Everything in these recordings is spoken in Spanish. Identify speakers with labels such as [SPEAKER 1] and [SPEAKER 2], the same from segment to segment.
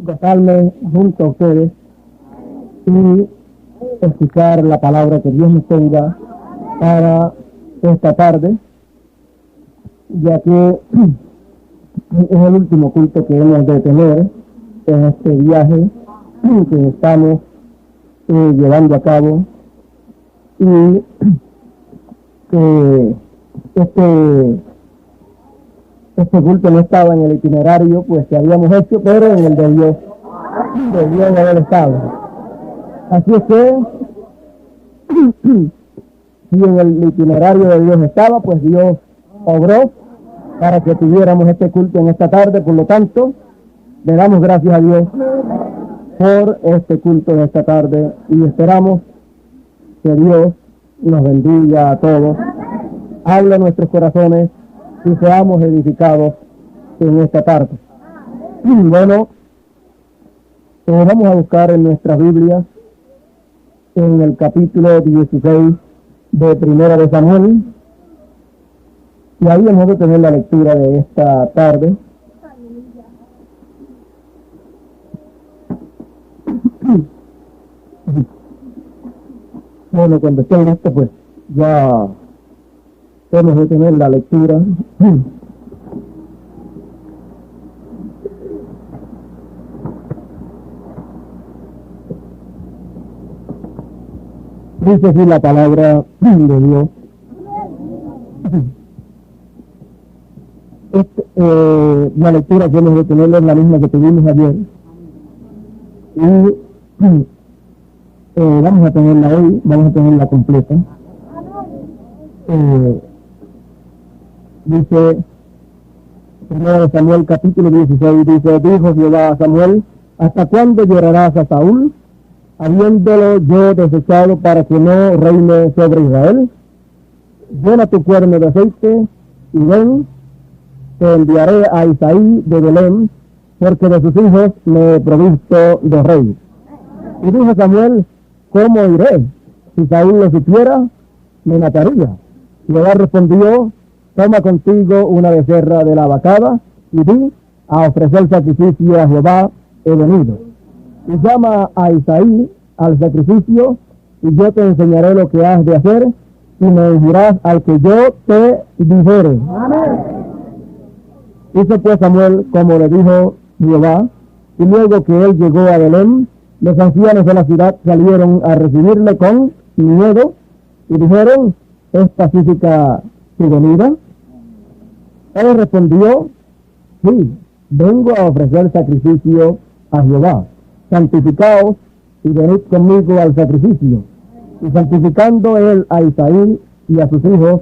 [SPEAKER 1] gozarme junto a ustedes y escuchar la palabra que Dios nos tenga para esta tarde, ya que es el último culto que hemos de tener en este viaje que estamos llevando a cabo, y que este culto no estaba en el itinerario pues que habíamos hecho, pero en el de Dios debió de haber estado. Así es que si en el itinerario de Dios estaba, pues Dios obró para que tuviéramos este culto en esta tarde. Por lo tanto, le damos gracias a Dios por este culto de esta tarde y esperamos que Dios nos bendiga a todos, hable a nuestros corazones y seamos edificados en esta tarde. Bueno, vamos a buscar en nuestras Biblias en el capítulo 16 de Primera de Samuel, y ahí hemos de tener la lectura de esta tarde. Bueno, cuando esté listo, pues ya hemos de tener la lectura. Dice así la palabra de Dios. La lectura que hemos de tener es la misma que tuvimos ayer. Y vamos a tenerla hoy, vamos a tenerla completa. Dice, 1 Samuel capítulo 16, dice: dijo Jehová a Samuel, ¿hasta cuándo llorarás a Saúl, habiéndolo yo desechado para que no reine sobre Israel? Llena tu cuerno de aceite y ven, te enviaré a Isaí de Belén, porque de sus hijos me he provisto de rey. Y dijo Samuel: ¿cómo iré? Si Saúl lo supiera, me mataría. Jehová respondió: toma contigo una becerra de la vacada y di: a ofrecer sacrificio a Jehová he venido. Y llama a Isaí al sacrificio, y yo te enseñaré lo que has de hacer, y me ungirás al que yo te dijere. Amén. Hizo pues Samuel como le dijo Jehová, y luego que él llegó a Belén, los ancianos de la ciudad salieron a recibirle con miedo, y dijeron: ¿es pacífica tu venida? Él respondió: sí, vengo a ofrecer sacrificio a Jehová. Santificaos y venid conmigo al sacrificio. Y santificando él a Isaí y a sus hijos,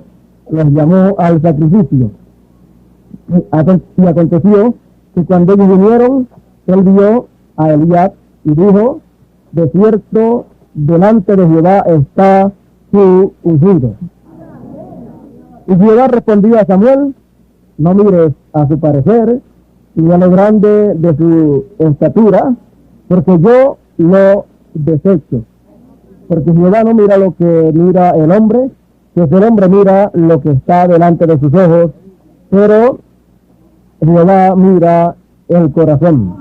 [SPEAKER 1] los llamó al sacrificio. Y aconteció que cuando ellos vinieron, él vio a Eliab y dijo: de cierto, delante de Jehová está su ungido. Y Jehová respondió a Samuel: no mires a su parecer, ni a lo grande de su estatura, porque yo lo desecho. Porque Jehová no mira lo que mira el hombre, pues el hombre mira lo que está delante de sus ojos, pero Jehová mira el corazón.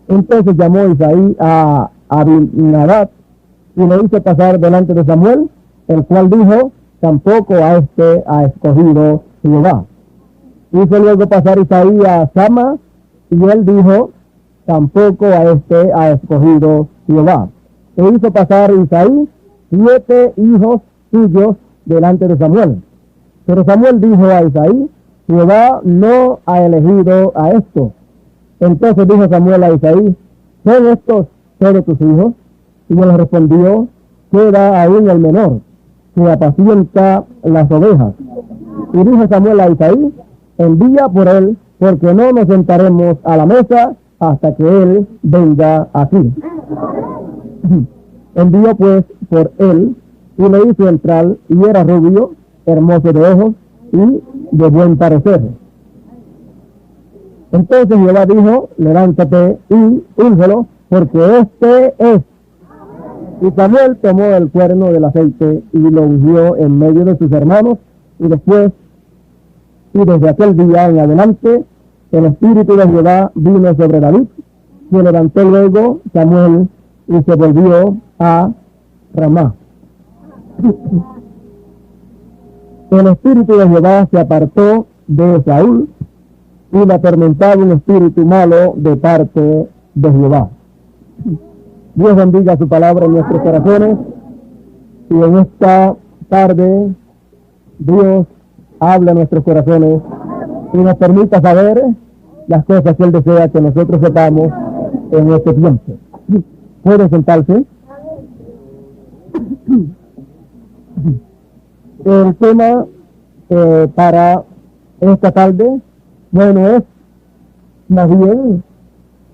[SPEAKER 1] Entonces llamó Isaí a Abinadab y lo hizo pasar delante de Samuel, el cual dijo: tampoco a este ha escogido Jehová. Hizo luego pasar Isaí a Sama, y él dijo: tampoco a este ha escogido Jehová. E hizo pasar Isaí 7 hijos suyos delante de Samuel. Pero Samuel dijo a Isaí: Jehová no ha elegido a estos. Entonces dijo Samuel a Isaí: ¿son estos todos tus hijos? Y él respondió: queda aún el menor, que apacienta las ovejas. Y dijo Samuel a Isaí: envía por él, porque no nos sentaremos a la mesa hasta que él venga aquí. Envió pues por él, y le hizo entrar, y era rubio, hermoso de ojos, y de buen parecer. Entonces Jehová dijo: levántate y úngelo, porque este es. Y Samuel tomó el cuerno del aceite y lo ungió en medio de sus hermanos, y después, y desde aquel día en adelante, el Espíritu de Jehová vino sobre David, se levantó luego Samuel y se volvió a Ramá. El Espíritu de Jehová se apartó de Saúl y le atormentaba un espíritu malo de parte de Jehová. Dios bendiga su palabra en nuestros corazones y en esta tarde Dios habla en nuestros corazones y nos permita saber las cosas que Él desea que nosotros sepamos en este tiempo. ¿Puede sentarse? El tema para esta tarde, bueno, es más bien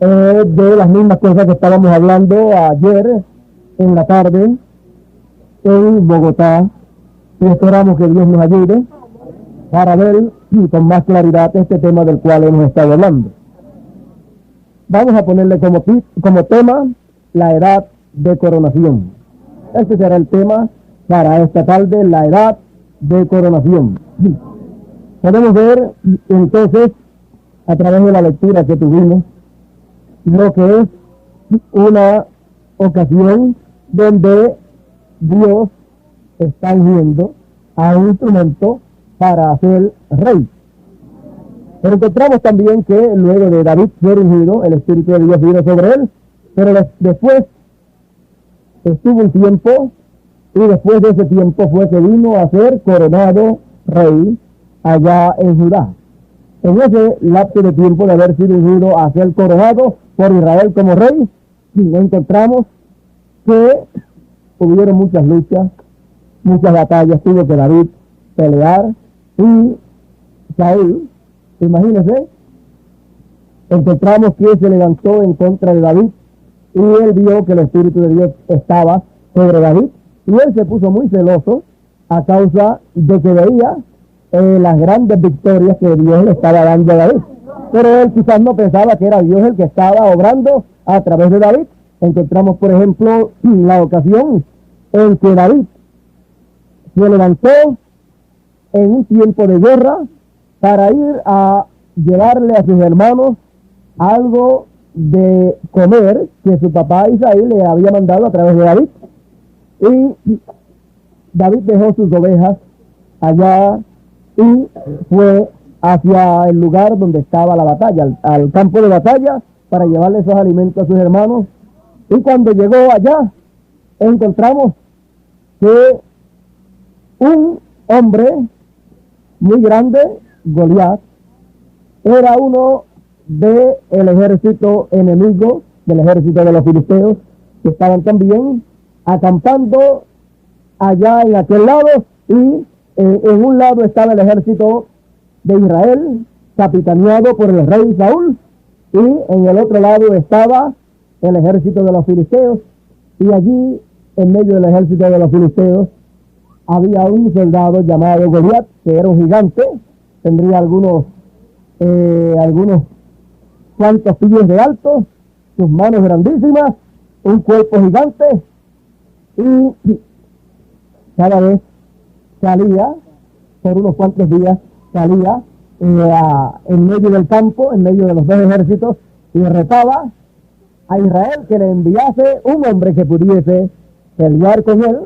[SPEAKER 1] de las mismas cosas que estábamos hablando ayer en la tarde en Bogotá, y esperamos que Dios nos ayude para ver con más claridad este tema del cual hemos estado hablando. Vamos a ponerle como tema la edad de coronación. Este será el tema para esta tarde, la edad de coronación. Podemos ver entonces a través de la lectura que tuvimos lo que es una ocasión donde Dios está ungiendo a un instrumento para ser rey. Pero encontramos también que luego de David ser ungido, el Espíritu de Dios vino sobre él, pero después estuvo un tiempo, y después de ese tiempo fue que vino a ser coronado rey allá en Judá. En ese lapso de tiempo de haber sido ungido a ser coronado por Israel como rey, encontramos que hubieron muchas luchas, muchas batallas, tuvo que David pelear, y Saúl, imagínense, encontramos que se levantó en contra de David, y él vio que el Espíritu de Dios estaba sobre David, y él se puso muy celoso a causa de que veía las grandes victorias que Dios le estaba dando a David. Pero él quizás no pensaba que era Dios el que estaba obrando a través de David. Encontramos, por ejemplo, la ocasión en que David se levantó en un tiempo de guerra para ir a llevarle a sus hermanos algo de comer que su papá Isaí le había mandado a través de David. Y David dejó sus ovejas allá y fue hacia el lugar donde estaba la batalla, al campo de batalla, para llevarle esos alimentos a sus hermanos. Y cuando llegó allá, encontramos que un hombre muy grande, Goliat, era uno del ejército enemigo, del ejército de los filisteos, que estaban también acampando allá en aquel lado, y en un lado estaba el ejército de Israel, capitaneado por el rey Saúl, y en el otro lado estaba el ejército de los filisteos, y allí, en medio del ejército de los filisteos, había un soldado llamado Goliat, que era un gigante, tendría algunos cuantos pies de alto, sus manos grandísimas, un cuerpo gigante, y cada vez salía, por unos cuantos días, salía en medio del campo, en medio de los dos ejércitos, y retaba a Israel que le enviase un hombre que pudiese pelear con él,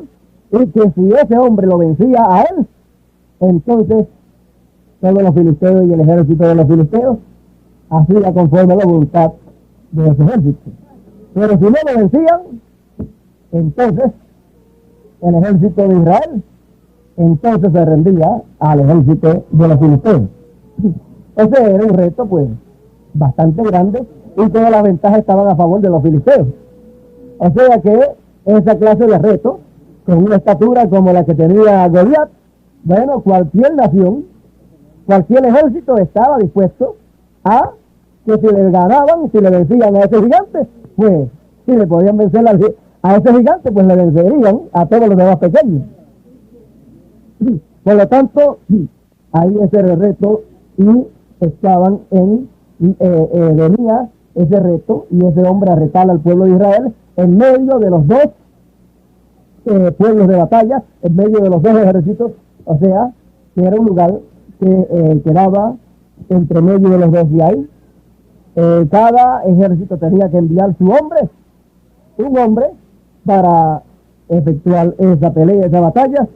[SPEAKER 1] y que si ese hombre lo vencía a él, entonces todos los filisteos y el ejército de los filisteos hacía conforme a la voluntad de ese ejército. Pero si no lo vencían, entonces el ejército de Israel entonces se rendía al ejército de los filisteos. Ese era un reto pues bastante grande, y todas las ventajas estaban a favor de los filisteos. O sea que esa clase de reto, con una estatura como la que tenía Goliat, bueno, cualquier nación, cualquier ejército estaba dispuesto a que si le ganaban y si le vencían a ese gigante, pues si le podían vencer a ese gigante, pues le vencerían a todos los demás pequeños. Por lo tanto, ahí ese reto, y estaban venía ese reto y ese hombre a retar al pueblo de Israel en medio de los dos pueblos de batalla, en medio de los dos ejércitos, o sea, que era un lugar que quedaba entre medio de los dos de ahí. Cada ejército tenía que enviar su hombre, un hombre, para efectuar esa pelea, esa batalla.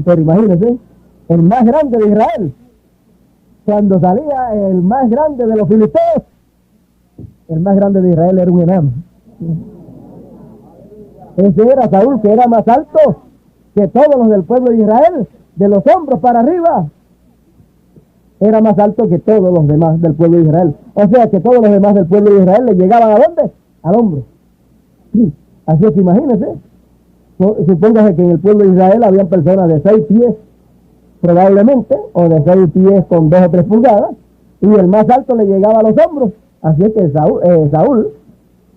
[SPEAKER 1] Pero imagínense, el más grande de Israel, cuando salía el más grande de los filisteos, el más grande de Israel era un enano. Ese era Saúl, que era más alto que todos los del pueblo de Israel, de los hombros para arriba. Era más alto que todos los demás del pueblo de Israel. O sea que todos los demás del pueblo de Israel le llegaban ¿a dónde? Al hombro. Así es que imagínense, supóngase que en el pueblo de Israel habían personas de 6 pies, probablemente, o de 6 pies con 2 o 3 pulgadas, y el más alto le llegaba a los hombros. Así es que Saúl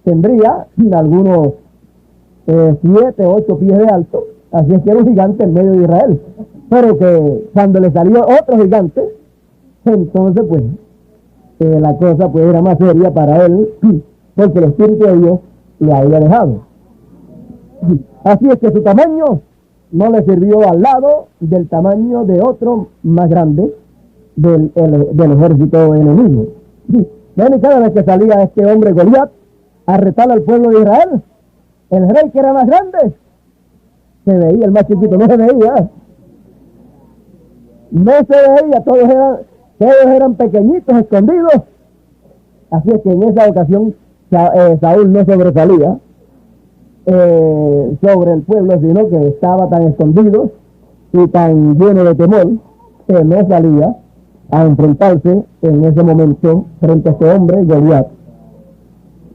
[SPEAKER 1] tendría algunos 7 o 8 pies de alto. Así es que era un gigante en medio de Israel. Pero que cuando le salió otro gigante, entonces pues la cosa pues era más seria para él, porque el Espíritu de Dios le había dejado. Así es que su tamaño no le sirvió al lado del tamaño de otro más grande del ejército enemigo. Bueno, y cada vez que salía este hombre Goliat a retar al pueblo de Israel, el rey que era más grande se veía, el más chiquito no se veía. No se veía, todos eran pequeñitos, escondidos. Así es que en esa ocasión Saúl no sobresalía sobre el pueblo, sino que estaba tan escondido y tan lleno de temor que no salía a enfrentarse en ese momento frente a este hombre, Goliat.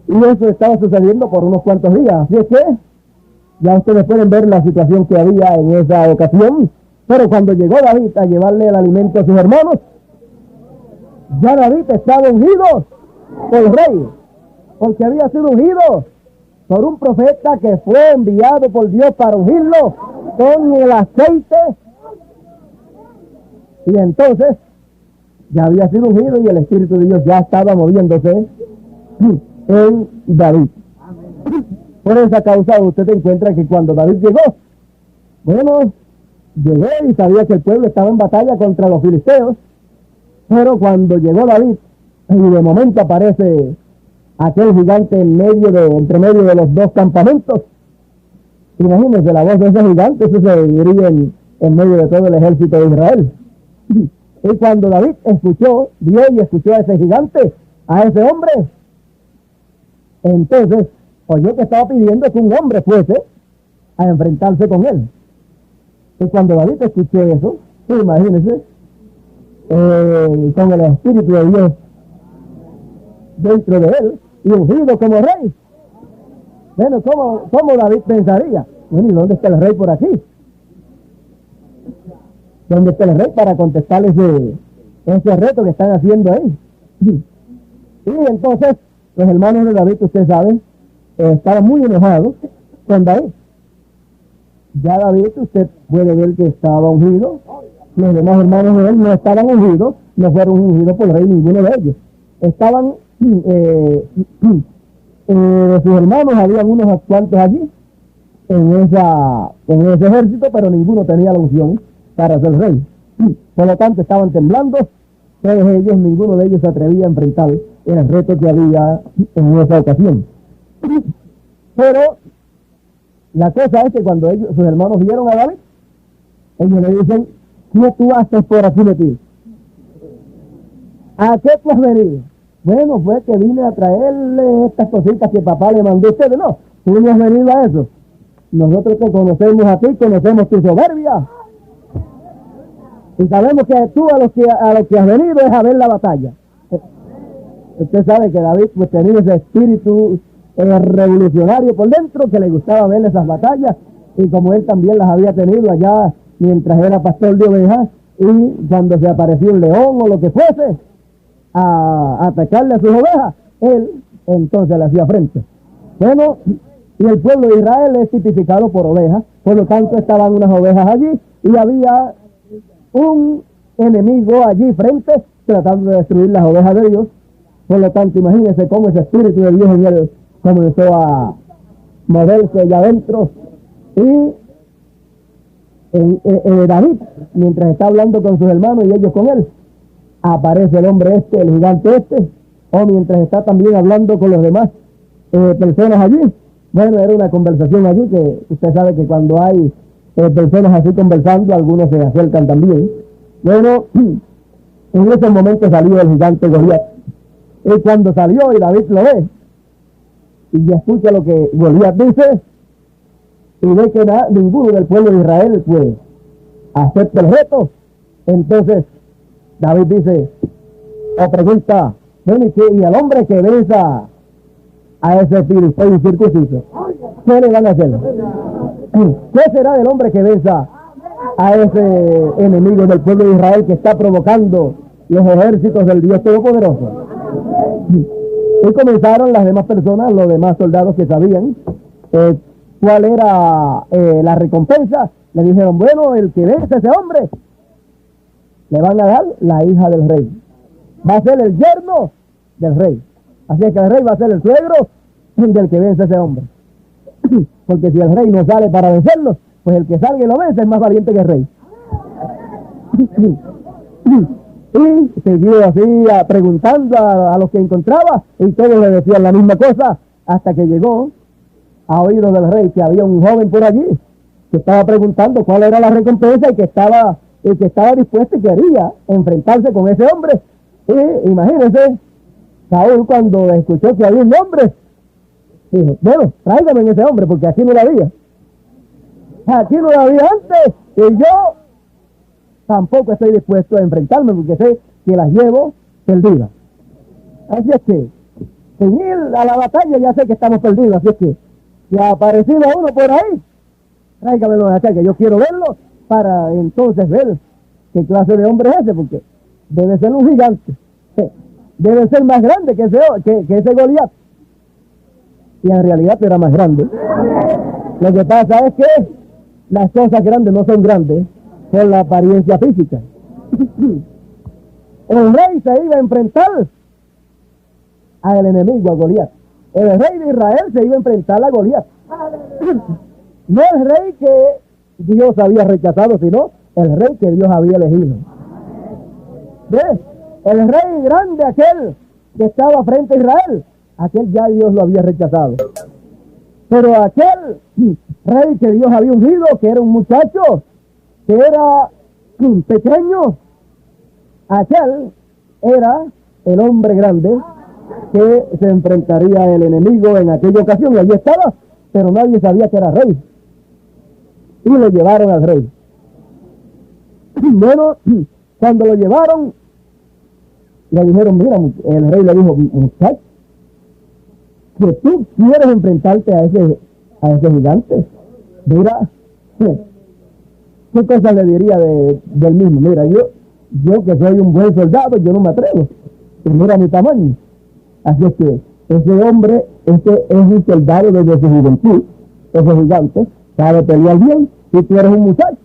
[SPEAKER 1] Y eso estaba sucediendo por unos cuantos días. Así es que ya ustedes pueden ver la situación que había en esa ocasión. Pero cuando llegó David a llevarle el alimento a sus hermanos, ya David estaba ungido por rey, porque había sido ungido por un profeta que fue enviado por Dios para ungirlo con el aceite. Y entonces ya había sido ungido y el Espíritu de Dios ya estaba moviéndose en David. Por esa causa usted encuentra que cuando David llegó, bueno, llegó y sabía que el pueblo estaba en batalla contra los filisteos, pero cuando llegó David y de momento aparece aquel gigante entre medio de los dos campamentos, imagínense la voz de ese gigante, eso se oiría en medio de todo el ejército de Israel. Y cuando David vio y escuchó a ese gigante, a ese hombre, entonces oyó que estaba pidiendo que un hombre fuese a enfrentarse con él. Y cuando David escuchó eso, imagínense, con el Espíritu de Dios dentro de él y ungido como rey. Bueno, ¿cómo David pensaría? Bueno, ¿y dónde está el rey por aquí? ¿Dónde está el rey para contestar ese reto que están haciendo ahí? Y entonces, los hermanos de David, usted sabe, estaban muy enojados con David. Ya David, usted puede ver que estaba ungido. Los demás hermanos de él no estaban ungidos, no fueron ungidos por el rey, ninguno de ellos. Estaban, sus hermanos, habían unos cuantos allí, en ese ejército, pero ninguno tenía la unción para ser rey. Por lo tanto, estaban temblando, todos ellos, ninguno de ellos se atrevía a enfrentar el reto que había en esa ocasión. Pero la cosa es que cuando sus hermanos vieron a David, ellos le dicen: ¿qué tú haces por aquí metido? ¿A qué tú has venido? Bueno, fue que vine a traerle estas cositas que papá le mandó a ustedes. No, tú no has venido a eso. Nosotros te conocemos a ti, conocemos tu soberbia. Y sabemos que tú a lo que has venido es a ver la batalla. Usted sabe que David pues tenía ese espíritu revolucionario por dentro, que le gustaba ver esas batallas, y como él también las había tenido allá mientras era pastor de ovejas, y cuando se apareció un león o lo que fuese a atacarle a sus ovejas, él entonces le hacía frente. Bueno, y el pueblo de Israel es tipificado por ovejas, por lo tanto estaban unas ovejas allí y había un enemigo allí frente tratando de destruir las ovejas de Dios. Por lo tanto, imagínense cómo ese espíritu de Dios en él comenzó a moverse allá adentro. Y David, mientras está hablando con sus hermanos y ellos con él, aparece el hombre este, el gigante este, o mientras está también hablando con los demás personas allí. Bueno, era una conversación allí, que usted sabe que cuando hay personas así conversando, algunos se acercan también. Bueno, en ese momento salió el gigante Goliat. Y cuando salió y David lo ve, y escucha lo que Goliat dice, y ve que ninguno del pueblo de Israel pues acepta el reto, entonces David dice, o pregunta, bueno, y al hombre que venza a ese filisteo incircunciso, ¿qué le van a hacer? ¿Qué será del hombre que venza a ese enemigo del pueblo de Israel que está provocando los ejércitos del Dios Todopoderoso? Y comenzaron las demás personas, los demás soldados que sabían cuál era la recompensa. Le dijeron, bueno, el que vence a ese hombre, le van a dar la hija del rey. Va a ser el yerno del rey. Así que el rey va a ser el suegro del que vence a ese hombre. Porque si el rey no sale para vencerlo, pues el que salga y lo vence es más valiente que el rey. Y siguió así preguntando a los que encontraba, y todos le decían la misma cosa, hasta que llegó a oídos del rey que había un joven por allí que estaba preguntando cuál era la recompensa y que estaba dispuesto y quería enfrentarse con ese hombre. Y imagínense, Saúl, cuando escuchó que había un hombre, dijo, bueno, tráigame en ese hombre, porque aquí no lo había. Aquí no lo había antes, y yo tampoco estoy dispuesto a enfrentarme, porque sé que las llevo perdidas. Así es que, sin ir a la batalla, ya sé que estamos perdidos. Así es que, si ha aparecido uno por ahí, tráigamelo de acá, que yo quiero verlo, para entonces ver qué clase de hombre es ese, porque debe ser un gigante. Debe ser más grande que ese Goliat. Y en realidad era más grande. Lo que pasa es que las cosas grandes no son grandes por la apariencia física. El rey se iba a enfrentar al enemigo, a Goliat. El rey de Israel se iba a enfrentar a Goliat. No el rey que Dios había rechazado, sino el rey que Dios había elegido. ¿Ves? El rey grande, aquel que estaba frente a Israel, aquel ya Dios lo había rechazado. Pero aquel rey que Dios había ungido, que era un muchacho, que era pequeño, aquel era el hombre grande que se enfrentaría al enemigo en aquella ocasión. Y allí estaba, pero nadie sabía que era rey. Y lo llevaron al rey. Bueno, cuando lo llevaron, le dijeron, mira, el rey le dijo, muchacho, que tú quieres enfrentarte a ese gigante. Mira, ¿qué cosa le diría del mismo? Mira, yo que soy un buen soldado, yo no me atrevo. Y mira mi tamaño. Así es que ese hombre, es un soldado desde su juventud, ese gigante, sabe pelear bien, y tú eres un muchacho.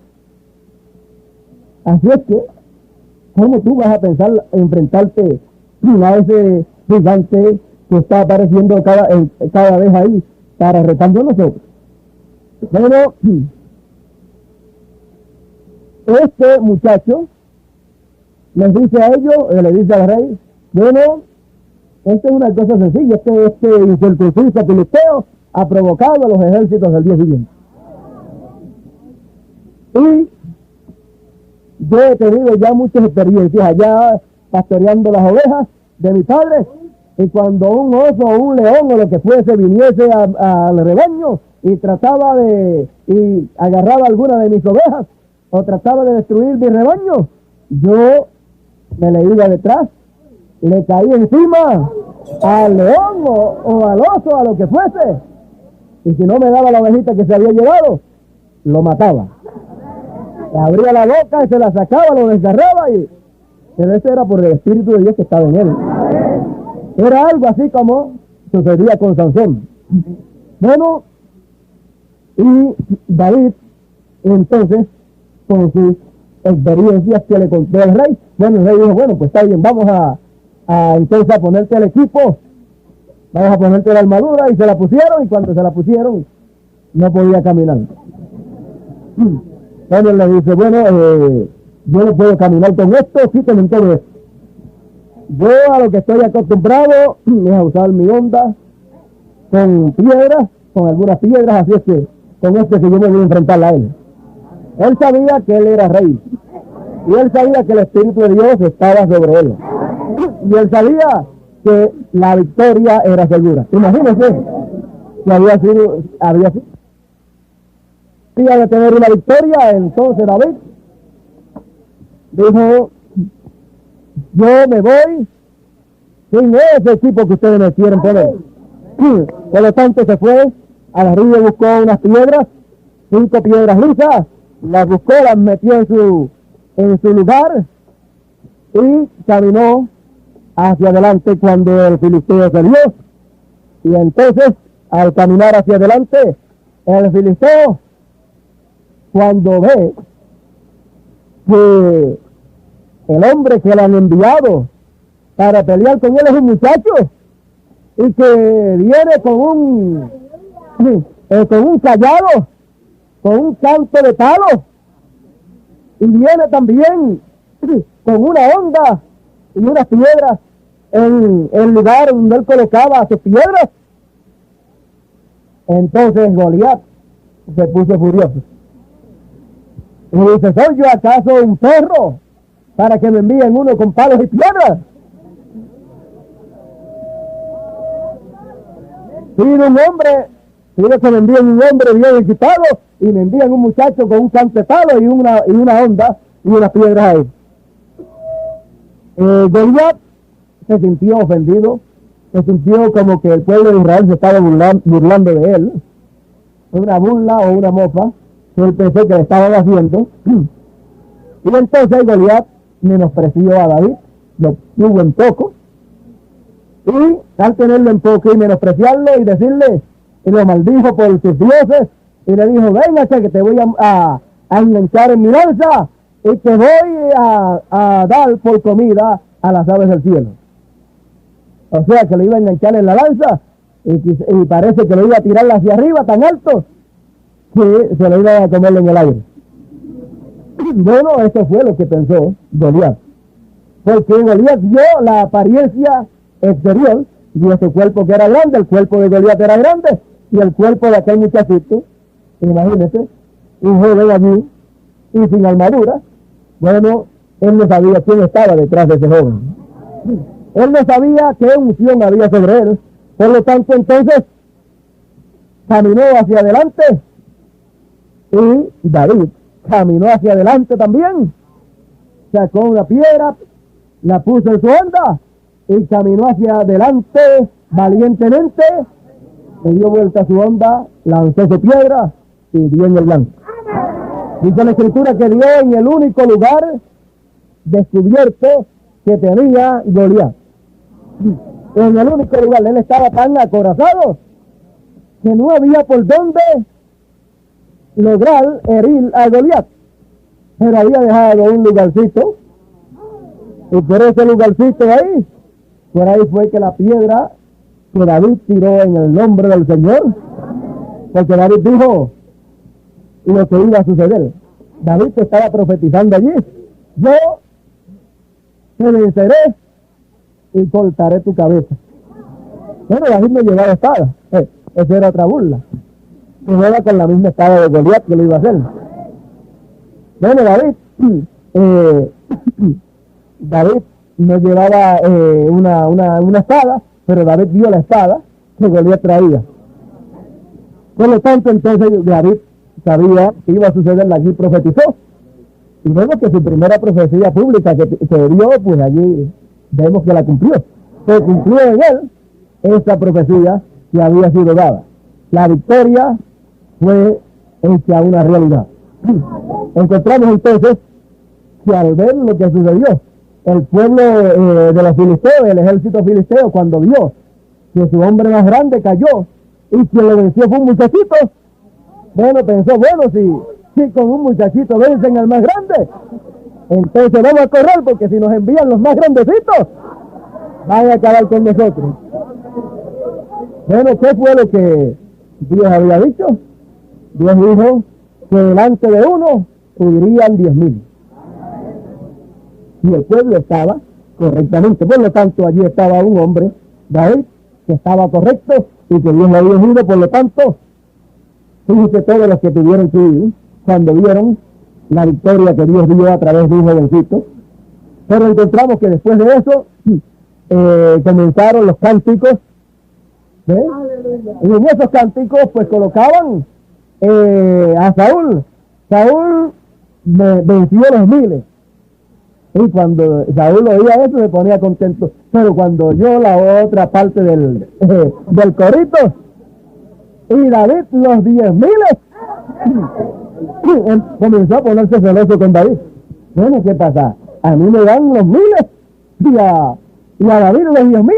[SPEAKER 1] Así es que, ¿cómo tú vas a pensar enfrentarte a ese gigante que está apareciendo cada vez ahí para retando a nosotros? Pero este muchacho les dice a ellos, le dice al rey, bueno, esto es una cosa sencilla, este incircunciso filisteo ha provocado a los ejércitos del día siguiente. Y yo he tenido ya muchas experiencias allá pastoreando las ovejas de mi padre, y cuando un oso o un león o lo que fuese viniese al rebaño y y agarraba alguna de mis ovejas o trataba de destruir mi rebaño, yo me le iba detrás, le caía encima al león o al oso, a lo que fuese, y si no me daba la ovejita que se había llevado, lo mataba. Le abría la boca y se la sacaba, lo desgarraba, pero eso era por el Espíritu de Dios que estaba en él. Era algo así como sucedía con Sansón. Bueno, y David, entonces, con sus experiencias que le contó al rey, bueno, el rey dijo, bueno, pues está bien, vamos entonces a ponerte el equipo, vamos a ponerte la armadura, y se la pusieron, y cuando se la pusieron, no podía caminar. Bueno, le dice, bueno, yo no puedo caminar con esto, quítenme todo esto. Yo a lo que estoy acostumbrado es a usar mi onda con piedras, con algunas piedras, así es que con este que yo me voy a enfrentar a él. Él sabía que él era rey. Y él sabía que el Espíritu de Dios estaba sobre él. Y él sabía que la victoria era segura. Imagínense que había sido de tener una victoria. Entonces David dijo, yo me voy sin ese equipo que ustedes me quieren poner. Por lo tanto se fue a la río, buscó unas piedras, 5 piedras lisas, las buscó, las metió en su lugar y caminó hacia adelante cuando el filisteo salió. Y entonces, al caminar hacia adelante, el filisteo, cuando ve que el hombre que le han enviado para pelear con él es un muchacho y que viene con un callado, con un canto de palo, y viene también con una onda y unas piedras en el lugar donde él colocaba sus piedras. Entonces Goliat se puso furioso y dice, ¿soy yo acaso un perro para que me envíen uno con palos y piedras? Pido que me envíen un hombre bien equipado y me envían un muchacho con un canto de palo y una onda y unas piedras ahí. Goliat se sintió ofendido, se sintió como que el pueblo de Israel se estaba burlando de él. Una burla o una mofa que él pensó que le estaban haciendo. Y entonces Goliat menospreció a David, lo tuvo en poco. Y al tenerlo en poco y menospreciarlo y decirle, y lo maldijo por sus dioses, y le dijo, véngase que te voy a enganchar en mi lanza y te voy a dar por comida a las aves del cielo. O sea que le iba a enganchar en la lanza y parece que lo iba a tirar hacia arriba tan alto que se lo iba a comer en el aire. Bueno, eso fue lo que pensó Goliat, porque Goliat vio la apariencia exterior, vio su cuerpo que era grande, el cuerpo de Goliat era grande, y el cuerpo de aquel muchachito, imagínense, un joven allí y sin armadura. Bueno, él no sabía quién estaba detrás de ese joven. Él no sabía qué unción había sobre él. Por lo tanto, entonces, caminó hacia adelante y David caminó hacia adelante también. Sacó una piedra, la puso en su onda y caminó hacia adelante valientemente. Le dio vuelta a su onda, lanzó su piedra y dio en el blanco. Dice la Escritura que dio en el único lugar descubierto que tenía Goliat. En el único lugar, él estaba tan acorazado que no había por dónde lograr herir a Goliat, pero había dejado un lugarcito, y por ese lugarcito ahí, por ahí fue que la piedra que David tiró en el nombre del Señor, porque David dijo lo que iba a suceder. David estaba profetizando allí, yo te venceré y cortaré tu cabeza. Bueno, David no llevaba espada, esa era otra burla, que no era con la misma espada de Goliat que lo iba a hacer. Bueno, David no llevaba una espada, pero David vio la espada que Goliat traía. Por lo tanto, entonces David sabía que iba a suceder, allí profetizó. Y vemos que su primera profecía pública que dio, pues allí vemos que la cumplió. Se cumplió en él esa profecía que había sido dada. La victoria fue hecha una realidad. Encontramos entonces que al ver lo que sucedió, el pueblo de los filisteos, el ejército filisteo, cuando vio que su hombre más grande cayó y quien lo venció fue un muchachito, bueno, pensó, bueno, si con un muchachito vencen al más grande, entonces vamos a correr, porque si nos envían los más grandecitos, van a acabar con nosotros. Bueno, ¿qué fue lo que Dios había dicho? Dios dijo que delante de uno huirían 10,000. Y el pueblo estaba correctamente. Por lo tanto, allí estaba un hombre, David, que estaba correcto y que Dios lo había ungido. Por lo tanto, fíjense todos los que tuvieron que ir cuando vieron la victoria que Dios dio a través de un jovencito. Pero encontramos que después de eso comenzaron los cánticos. ¿Ves? Y en esos cánticos pues colocaban a Saúl. Saúl venció los miles. Y cuando Saúl oía eso se ponía contento. Pero cuando oyó la otra parte del corito, y David los 10,000, comenzó a ponerse celoso con David. Bueno, ¿qué pasa? A mí me dan los 1,000 y a David los 10,000.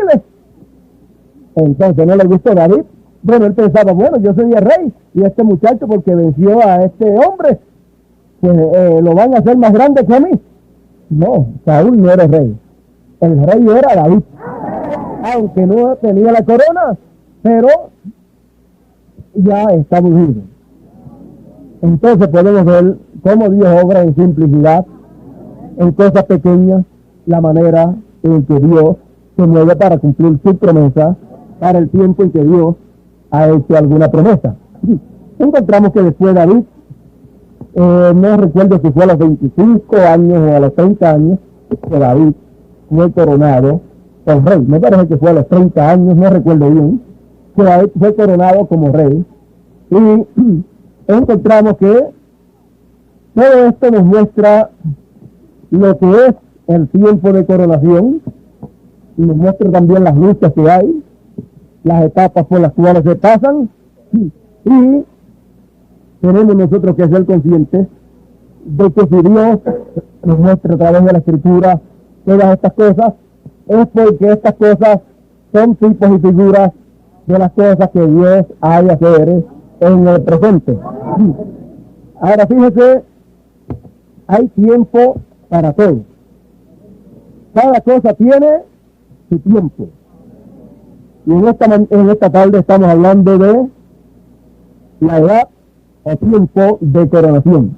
[SPEAKER 1] Entonces no le gustó a David. Bueno, él pensaba, bueno, yo soy el rey y este muchacho, porque venció a este hombre, pues lo van a hacer más grande que a mí. No, Saúl no era el rey era David, aunque no tenía la corona, pero ya está ungido. Entonces podemos ver cómo Dios obra en simplicidad, en cosas pequeñas, la manera en que Dios se mueve para cumplir su promesa, para el tiempo en que Dios ha hecho alguna promesa. Encontramos que después David, no recuerdo si fue a los 25 años o a los 30 años, que David fue coronado por rey. Me parece que fue a los 30 años, no recuerdo bien, que David fue coronado como rey. Y encontramos que todo esto nos muestra lo que es el tiempo de coronación, y nos muestra también las luchas que hay, las etapas por las cuales se pasan, y tenemos nosotros que ser conscientes de que si Dios nos muestra a través de la Escritura todas estas cosas, es porque estas cosas son tipos y figuras de las cosas que Dios ha de hacer en el presente. Ahora fíjese, hay tiempo para todo. Cada cosa tiene su tiempo. Y en esta tarde estamos hablando de la edad o tiempo de coronación.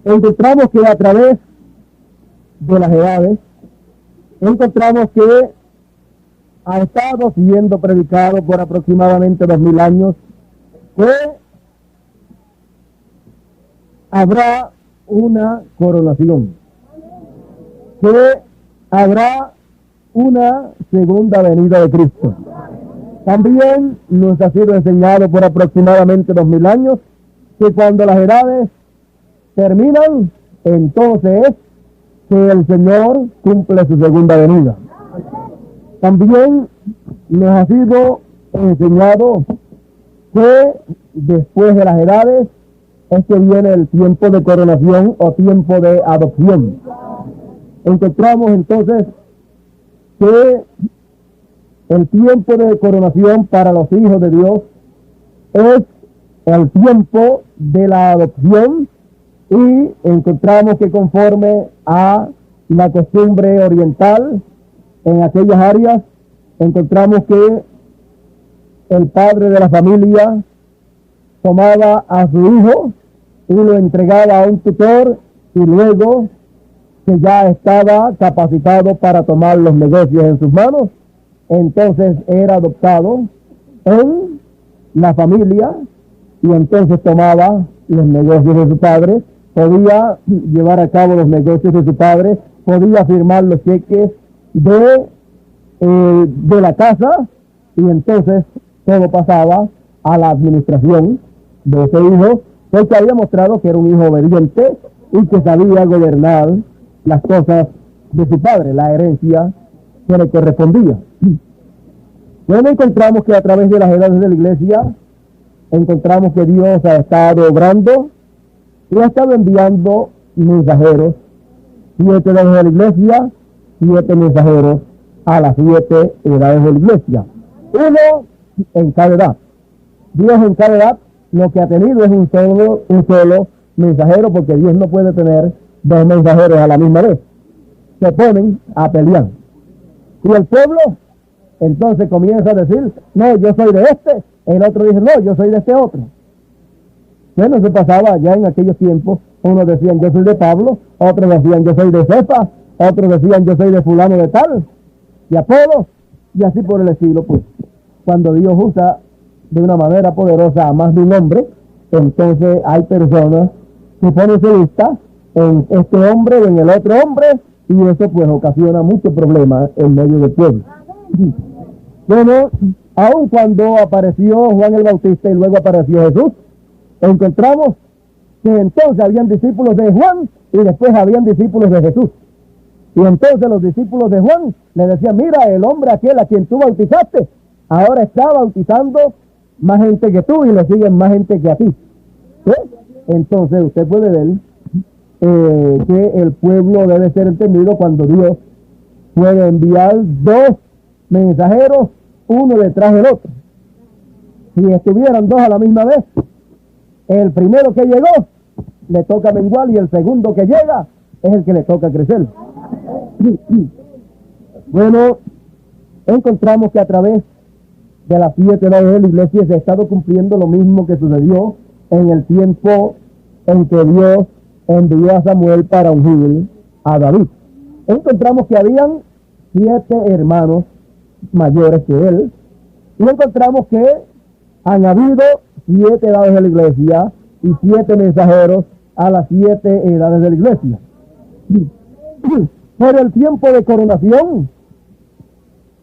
[SPEAKER 1] Encontramos que a través de las edades, encontramos que ha estado siendo predicado por aproximadamente 2,000 años que habrá una coronación, que habrá una segunda venida de Cristo. También nos ha sido enseñado por aproximadamente 2,000 años que cuando las edades terminan, entonces que el Señor cumple su segunda venida. También nos ha sido enseñado que después de las edades es que viene el tiempo de coronación o tiempo de adopción. Encontramos entonces que el tiempo de coronación para los hijos de Dios es el tiempo de la adopción, y encontramos que conforme a la costumbre oriental en aquellas áreas, encontramos que el padre de la familia tomaba a su hijo y lo entregaba a un tutor, y luego que ya estaba capacitado para tomar los negocios en sus manos, entonces era adoptado en la familia y entonces tomaba los negocios de su padre, podía llevar a cabo los negocios de su padre, podía firmar los cheques de la casa, y entonces todo pasaba a la administración de ese hijo, porque había mostrado que era un hijo obediente y que sabía gobernar las cosas de su padre, la herencia que le correspondía. Bueno, encontramos que a través de las edades de la iglesia, encontramos que Dios ha estado obrando y ha estado enviando mensajeros, 7 edades de la iglesia, 7 mensajeros a las 7 edades de la iglesia. Uno en cada edad. Dios en cada edad lo que ha tenido es un solo mensajero, porque Dios no puede tener 2 mensajeros a la misma vez. Se ponen a pelear. Y el pueblo entonces comienza a decir, no, yo soy de este. El otro dice, no, yo soy de este otro. Bueno, se pasaba ya en aquellos tiempos. Unos decían, yo soy de Pablo. Otros decían, yo soy de Cefas. Otros decían, yo soy de fulano de tal, y Apolo, y así por el estilo. Pues cuando Dios usa de una manera poderosa a más de un hombre, entonces hay personas que ponen su vista en este hombre o en el otro hombre, y eso pues ocasiona muchos problemas en medio del pueblo. Bueno, aun cuando apareció Juan el Bautista y luego apareció Jesús, encontramos que entonces habían discípulos de Juan y después habían discípulos de Jesús. Y entonces los discípulos de Juan le decían, mira, el hombre aquel a quien tú bautizaste, ahora está bautizando más gente que tú y le siguen más gente que a ti. ¿Sí? Entonces usted puede ver que el pueblo debe ser entendido cuando Dios puede enviar dos mensajeros, uno detrás del otro. Si estuvieran dos a la misma vez, el primero que llegó le toca menguar y el segundo que llega es el que le toca crecer. Bueno, encontramos que a través de las 7 edades de la iglesia se ha estado cumpliendo lo mismo que sucedió en el tiempo en que Dios envió a Samuel para ungir a David. Encontramos que habían 7 hermanos mayores que él, y encontramos que han habido 7 edades de la iglesia y 7 mensajeros a las 7 edades de la iglesia. Pero el tiempo de coronación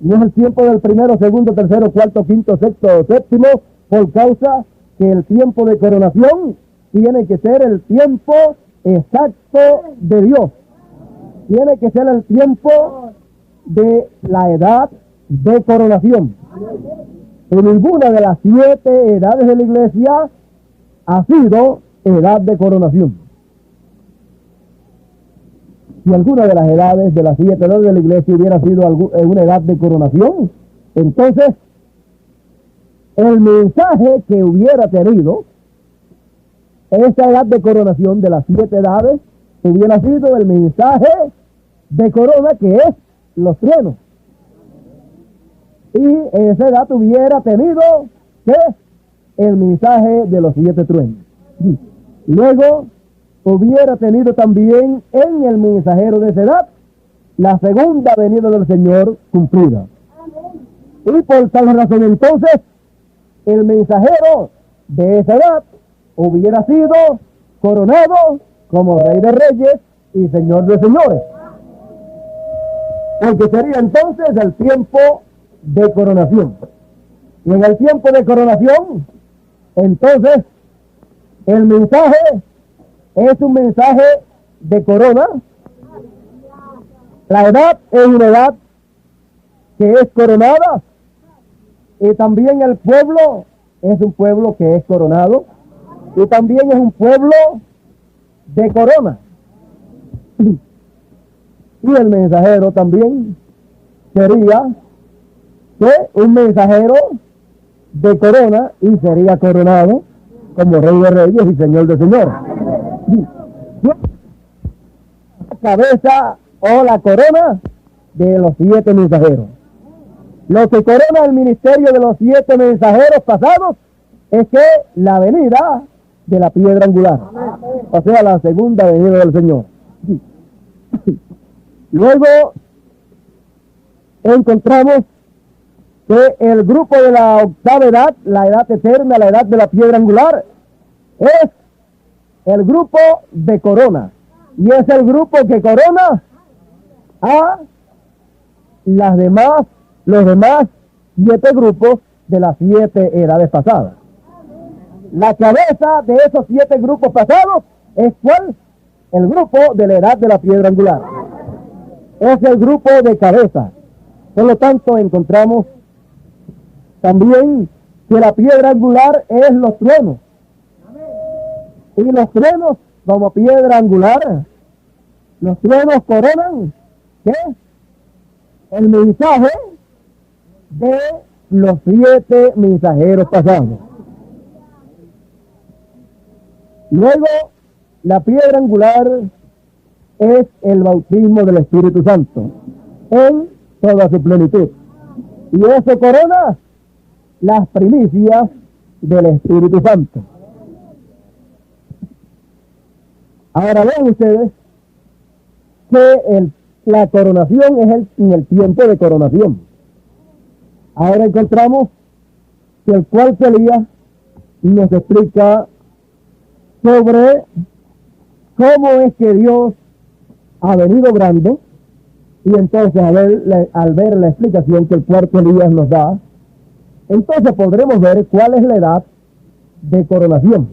[SPEAKER 1] no es el tiempo del primero, segundo, tercero, cuarto, quinto, sexto o séptimo, por causa que el tiempo de coronación tiene que ser el tiempo exacto de Dios. Tiene que ser el tiempo de la edad de coronación. Y ninguna de las 7 edades de la iglesia ha sido edad de coronación. Si alguna de las edades de las 7 edades de la iglesia hubiera sido una edad de coronación, entonces el mensaje que hubiera tenido esa edad de coronación de las 7 edades hubiera sido el mensaje de corona, que es los truenos. Y esa edad hubiera tenido que el mensaje de los 7 truenos. Luego hubiera tenido también en el mensajero de esa edad la segunda venida del Señor cumplida. Y por tal razón entonces el mensajero de esa edad hubiera sido coronado como Rey de Reyes y Señor de Señores. Porque sería entonces el tiempo de coronación. Y en el tiempo de coronación, entonces, el mensaje es un mensaje de corona. La edad es una edad que es coronada. Y también el pueblo es un pueblo que es coronado. Y también es un pueblo de corona. Y el mensajero también sería un mensajero de corona y sería coronado como Rey de Reyes y Señor de Señores. La cabeza o la corona de los 7 mensajeros. Lo que corona el ministerio de los 7 mensajeros pasados es que la venida de la piedra angular, o sea, la segunda venida del Señor. Luego encontramos que el grupo de la octava edad, la edad eterna, la edad de la piedra angular, es el grupo de corona. Y es el grupo que corona a los demás 7 grupos de las 7 edades pasadas. La cabeza de esos 7 grupos pasados es ¿cuál? El grupo de la edad de la piedra angular. Es el grupo de cabeza. Por lo tanto, encontramos también que la piedra angular es los truenos. Y los truenos, como piedra angular, los truenos coronan ¿qué? El mensaje de los 7 mensajeros pasados. Luego, la piedra angular es el bautismo del Espíritu Santo en toda su plenitud. Y eso corona las primicias del Espíritu Santo. Ahora ven ustedes que la coronación es en el tiempo de coronación. Ahora encontramos que el cuarto Elías nos explica sobre cómo es que Dios ha venido obrando, y entonces al ver la explicación que el cuarto Elías nos da, entonces podremos ver cuál es la edad de coronación.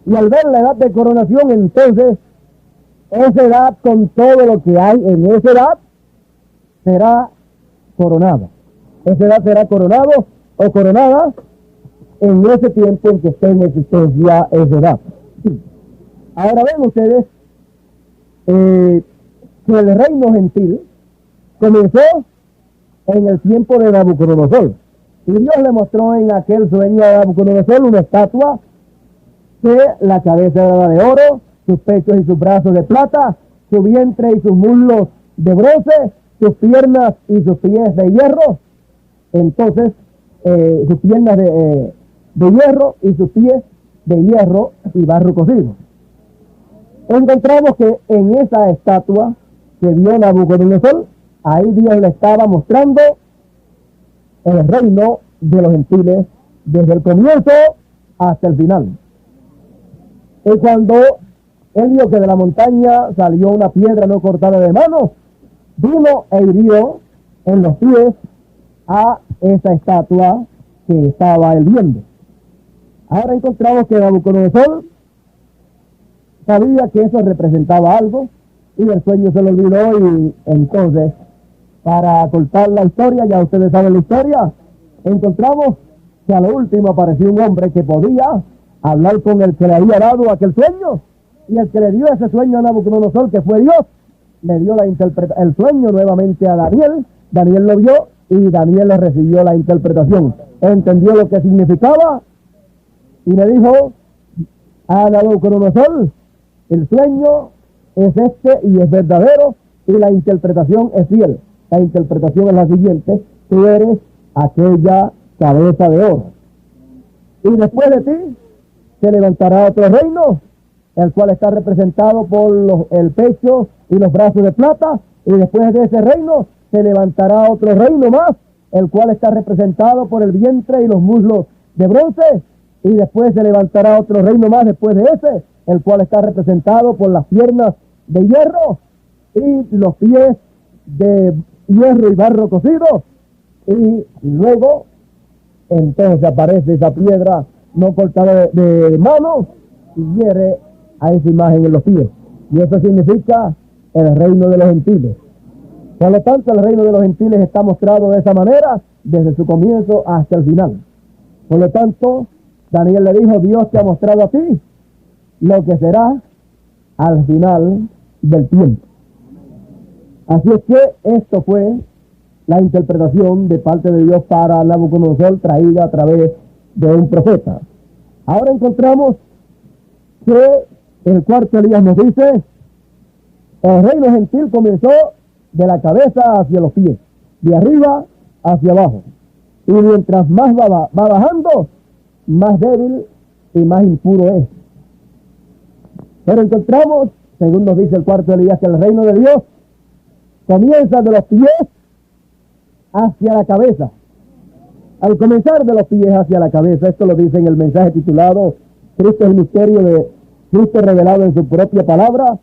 [SPEAKER 1] Y al ver la edad de coronación, entonces esa edad, con todo lo que hay en esa edad, será coronada. Esa edad será coronado o coronada en ese tiempo en que esté en existencia esa edad. Ahora ven ustedes que el reino gentil comenzó en el tiempo de Nabucodonosor. Y Dios le mostró en aquel sueño a Nabucodonosor una estatua que la cabeza era de oro, sus pechos y sus brazos de plata, su vientre y sus muslos de bronce, sus piernas y sus pies de hierro. Entonces, sus piernas de hierro y sus pies de hierro y barro cocido. Encontramos que en esa estatua que vio Nabucodonosor, ahí Dios le estaba mostrando el reino de los gentiles desde el comienzo hasta el final. Y cuando él vio que de la montaña salió una piedra no cortada de mano, vino e hirió en los pies a esa estatua que estaba él viendo. Ahora encontramos que Nabucodonosor sabía que eso representaba algo, y el sueño se lo olvidó, y entonces, para cortar la historia, ya ustedes saben la historia, encontramos que a lo último apareció un hombre que podía hablar con el que le había dado aquel sueño, y el que le dio ese sueño a Nabucodonosor, que fue Dios, le dio el sueño nuevamente a Daniel. Daniel lo vio y Daniel le recibió la interpretación, entendió lo que significaba y le dijo a Nabucodonosor: el sueño es este y es verdadero, y la interpretación es fiel. La interpretación es la siguiente: tú eres aquella cabeza de oro, y después de ti se levantará otro reino, el cual está representado por el pecho y los brazos de plata, y después de ese reino se levantará otro reino más, el cual está representado por el vientre y los muslos de bronce, y después se levantará otro reino más después de ese, el cual está representado por las piernas de hierro y los pies de hierro y barro cocido, y luego entonces aparece esa piedra no cortada de mano y hiere a esa imagen en los pies, y eso significa el reino de los gentiles. Por lo tanto, el reino de los gentiles está mostrado de esa manera desde su comienzo hasta el final. Por lo tanto, Daniel le dijo: Dios te ha mostrado a ti lo que será al final del tiempo. Así es que esto fue la interpretación de parte de Dios para Nabucodonosor, traída a través de un profeta. Ahora encontramos que el cuarto Elías nos dice: el reino gentil comenzó de la cabeza hacia los pies, de arriba hacia abajo, y mientras más va bajando, más débil y más impuro es. Pero encontramos, según nos dice el cuarto Elías, que el reino de Dios comienza de los pies hacia la cabeza. Al comenzar de los pies hacia la cabeza, esto lo dice en el mensaje titulado Cristo es el misterio de Cristo revelado en su propia palabra,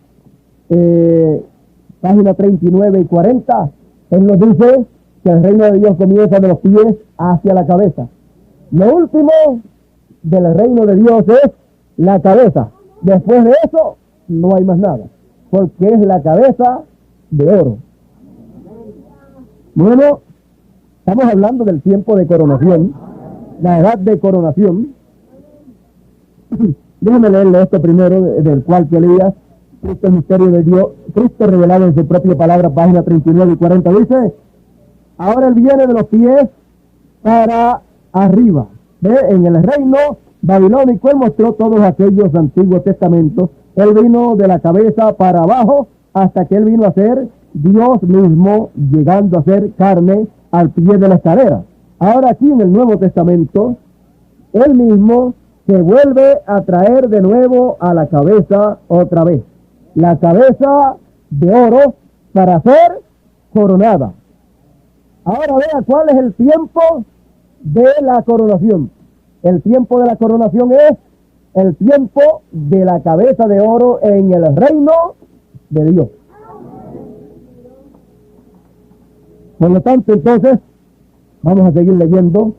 [SPEAKER 1] página 39 y 40, él nos dice que el reino de Dios comienza de los pies hacia la cabeza. Lo último del reino de Dios es la cabeza. Después de eso no hay más nada, porque es la cabeza de oro. Bueno, estamos hablando del tiempo de coronación, la edad de coronación. Déjame leerle esto primero, del cuarto Elías, Cristo el misterio de Dios, Cristo revelado en su propia palabra, página 39 y 40, dice: ahora él viene de los pies para arriba. ¿Ve? En el reino babilónico él mostró todos aquellos antiguos testamentos. Él vino de la cabeza para abajo hasta que él vino a ser Dios mismo, llegando a ser carne al pie de la escalera. Ahora aquí en el Nuevo Testamento, él mismo se vuelve a traer de nuevo a la cabeza otra vez. La cabeza de oro para ser coronada. Ahora vea cuál es el tiempo de la coronación. El tiempo de la coronación es el tiempo de la cabeza de oro en el reino de Dios. Por lo tanto, entonces, vamos a seguir leyendo.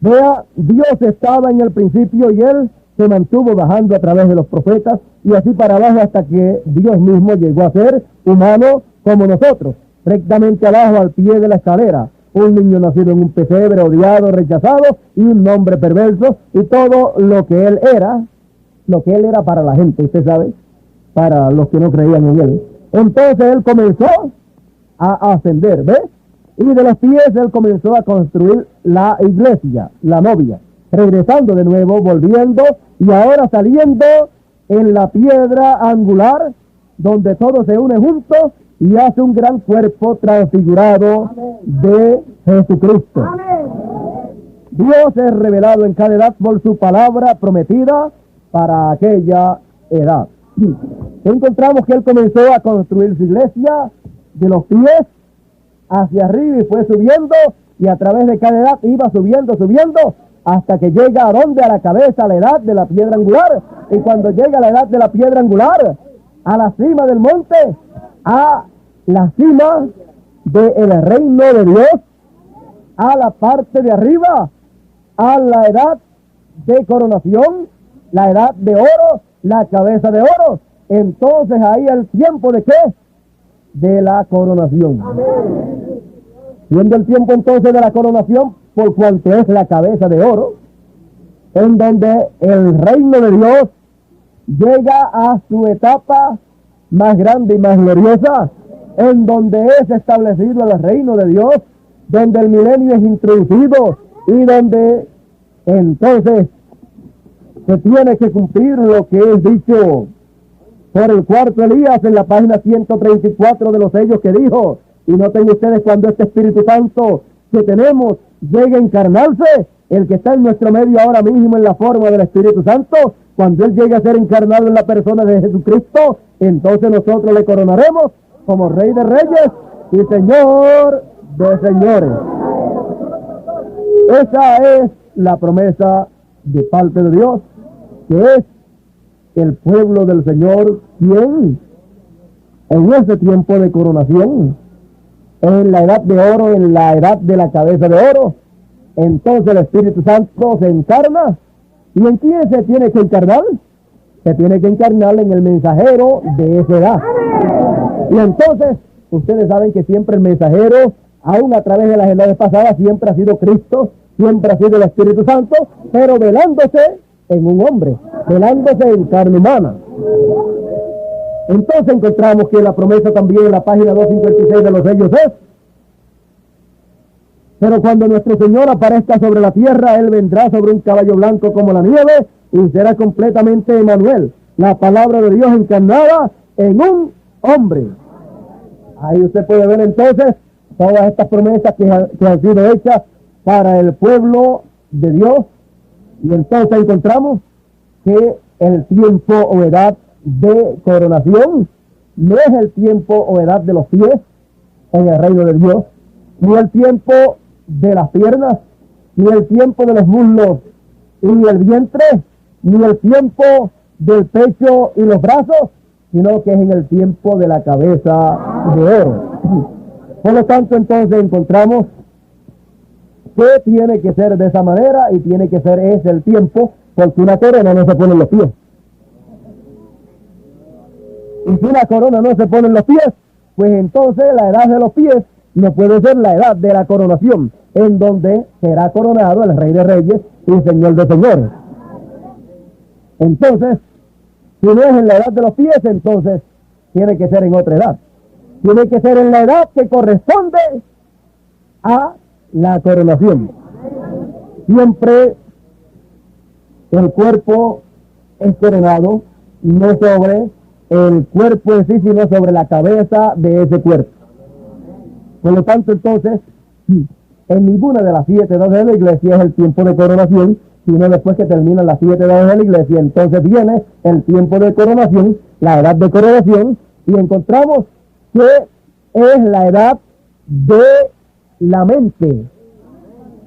[SPEAKER 1] Vea, Dios estaba en el principio y Él se mantuvo bajando a través de los profetas y así para abajo hasta que Dios mismo llegó a ser humano como nosotros, rectamente abajo al pie de la escalera. Un niño nacido en un pesebre, odiado, rechazado y un hombre perverso y todo lo que Él era para la gente, usted sabe, para los que no creían en Él. Entonces Él comenzó a ascender, ¿ves? Y de los pies Él comenzó a construir la iglesia, la novia, regresando de nuevo, volviendo y ahora saliendo en la piedra angular donde todo se une juntos y hace un gran cuerpo transfigurado de Jesucristo. Dios es revelado en cada edad por su palabra prometida para aquella edad. Encontramos que Él comenzó a construir su iglesia de los pies hacia arriba y fue subiendo y a través de cada edad iba subiendo hasta que llega a donde, a la cabeza, a la edad de la piedra angular. Y cuando llega a la edad de la piedra angular, a la cima del monte, a la cima del reino de Dios, a la parte de arriba, a la edad de coronación, la edad de oro, la cabeza de oro. Entonces ahí el tiempo de ¿qué? De la coronación. Siendo el tiempo entonces de la coronación, por cuanto es la cabeza de oro, en donde el reino de Dios llega a su etapa más grande y más gloriosa, en donde es establecido el reino de Dios, donde el milenio es introducido y donde entonces se tiene que cumplir lo que es dicho por el cuarto Elías en la página 134 de los sellos, que dijo: y noten ustedes, cuando este Espíritu Santo que tenemos llegue a encarnarse, el que está en nuestro medio ahora mismo en la forma del Espíritu Santo, cuando Él llegue a ser encarnado en la persona de Jesucristo, entonces nosotros le coronaremos como Rey de Reyes y Señor de Señores. Esa es la promesa de parte de Dios, que es el pueblo del Señor quien en ese tiempo de coronación, en la edad de oro, en la edad de la cabeza de oro, entonces el Espíritu Santo se encarna. ¿Y en quién se tiene que encarnar? Se tiene que encarnar en el mensajero de esa edad. Y entonces, ustedes saben que siempre el mensajero, aún a través de las edades pasadas, siempre ha sido Cristo, siempre ha sido el Espíritu Santo, pero velándose en un hombre, velándose en carne humana. Entonces encontramos que la promesa también en la página 256 de los sellos es: pero cuando nuestro Señor aparezca sobre la tierra, Él vendrá sobre un caballo blanco como la nieve y será completamente Emmanuel, la palabra de Dios encarnada en un hombre. Ahí usted puede ver entonces todas estas promesas que han sido hechas para el pueblo de Dios. Y entonces encontramos que el tiempo o edad de coronación no es el tiempo o edad de los pies en el reino de Dios, ni el tiempo de las piernas, ni el tiempo de los muslos y el vientre, ni el tiempo del pecho y los brazos, sino que es en el tiempo de la cabeza de oro. Por lo tanto, entonces encontramos que tiene que ser de esa manera y tiene que ser ese el tiempo, porque una corona no se pone en los pies. Y si una corona no se pone en los pies, pues entonces la edad de los pies no puede ser la edad de la coronación, en donde será coronado el Rey de Reyes y Señor de Señores. Entonces, si no es en la edad de los pies, entonces tiene que ser en otra edad. Tiene que ser en la edad que corresponde a la coronación. Siempre el cuerpo es coronado, no sobre el cuerpo en sí, sino sobre la cabeza de ese cuerpo. Por lo tanto, entonces, en ninguna de las 7 edades de la iglesia es el tiempo de coronación, sino después que terminan las 7 edades de la iglesia, entonces viene el tiempo de coronación, la edad de coronación, Y encontramos que es la edad de la mente.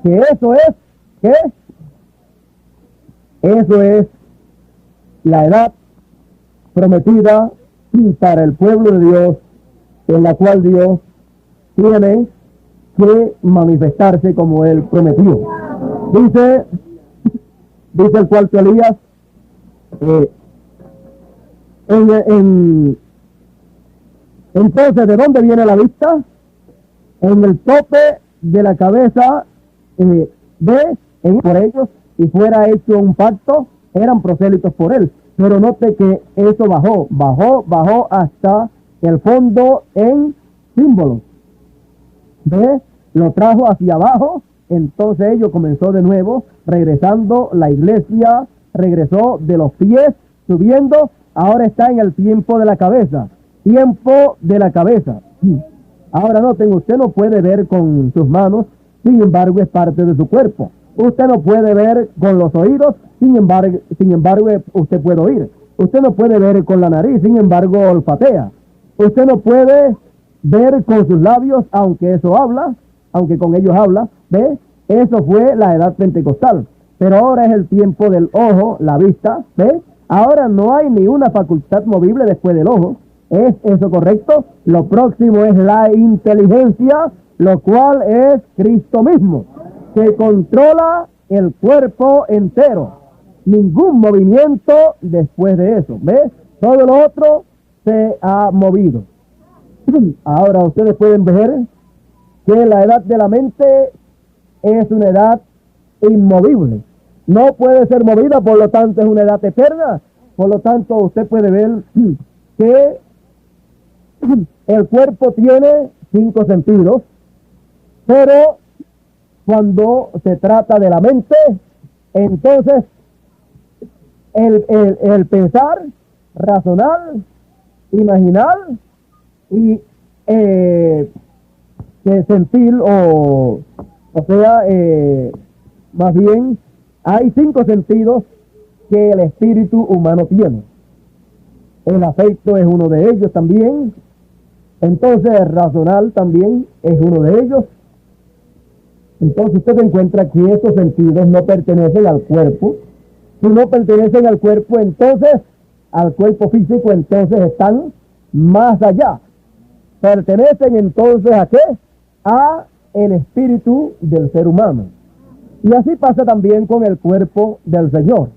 [SPEAKER 1] Que eso es, ¿qué? Eso es la edad prometida para el pueblo de Dios, en la cual Dios tiene que manifestarse como Él prometió. Dice el cuarto Elías, entonces, ¿de dónde viene la vista? En el tope de la cabeza por ellos, y fuera hecho un pacto, eran prosélitos por él. Pero note que eso bajó hasta el fondo en símbolos. ¿Ve? Lo trajo hacia abajo, entonces ello comenzó de nuevo, regresando, la iglesia regresó de los pies, subiendo, ahora está en el tiempo de la cabeza. Tiempo de la cabeza. Ahora noten, usted no puede ver con sus manos, sin embargo es parte de su cuerpo. Usted no puede ver con los oídos, sin embargo usted puede oír. Usted no puede ver con la nariz, sin embargo olfatea. Usted no puede ver con sus labios, aunque con ellos habla. ¿Ve? Eso fue la edad pentecostal. Pero ahora es el tiempo del ojo, la vista. ¿Ve? Ahora no hay ni una facultad movible después del ojo. ¿Es eso correcto? Lo próximo es la inteligencia, lo cual es Cristo mismo, que controla el cuerpo entero. Ningún movimiento después de eso. ¿Ves? Todo lo otro se ha movido. Ahora ustedes pueden ver que la edad de la mente es una edad inmovible. No puede ser movida, por lo tanto es una edad eterna. Por lo tanto usted puede ver que el cuerpo tiene 5 sentidos, pero cuando se trata de la mente, entonces el pensar, razonar, imaginar y sentir, más bien, hay 5 sentidos que el espíritu humano tiene. El afecto es uno de ellos también. Entonces el razonar también es uno de ellos. Entonces usted encuentra que esos sentidos no pertenecen al cuerpo. Si no pertenecen al cuerpo, entonces, al cuerpo físico, entonces están más allá. Pertenecen entonces ¿a qué? A el espíritu del ser humano. Y así pasa también con el cuerpo del Señor.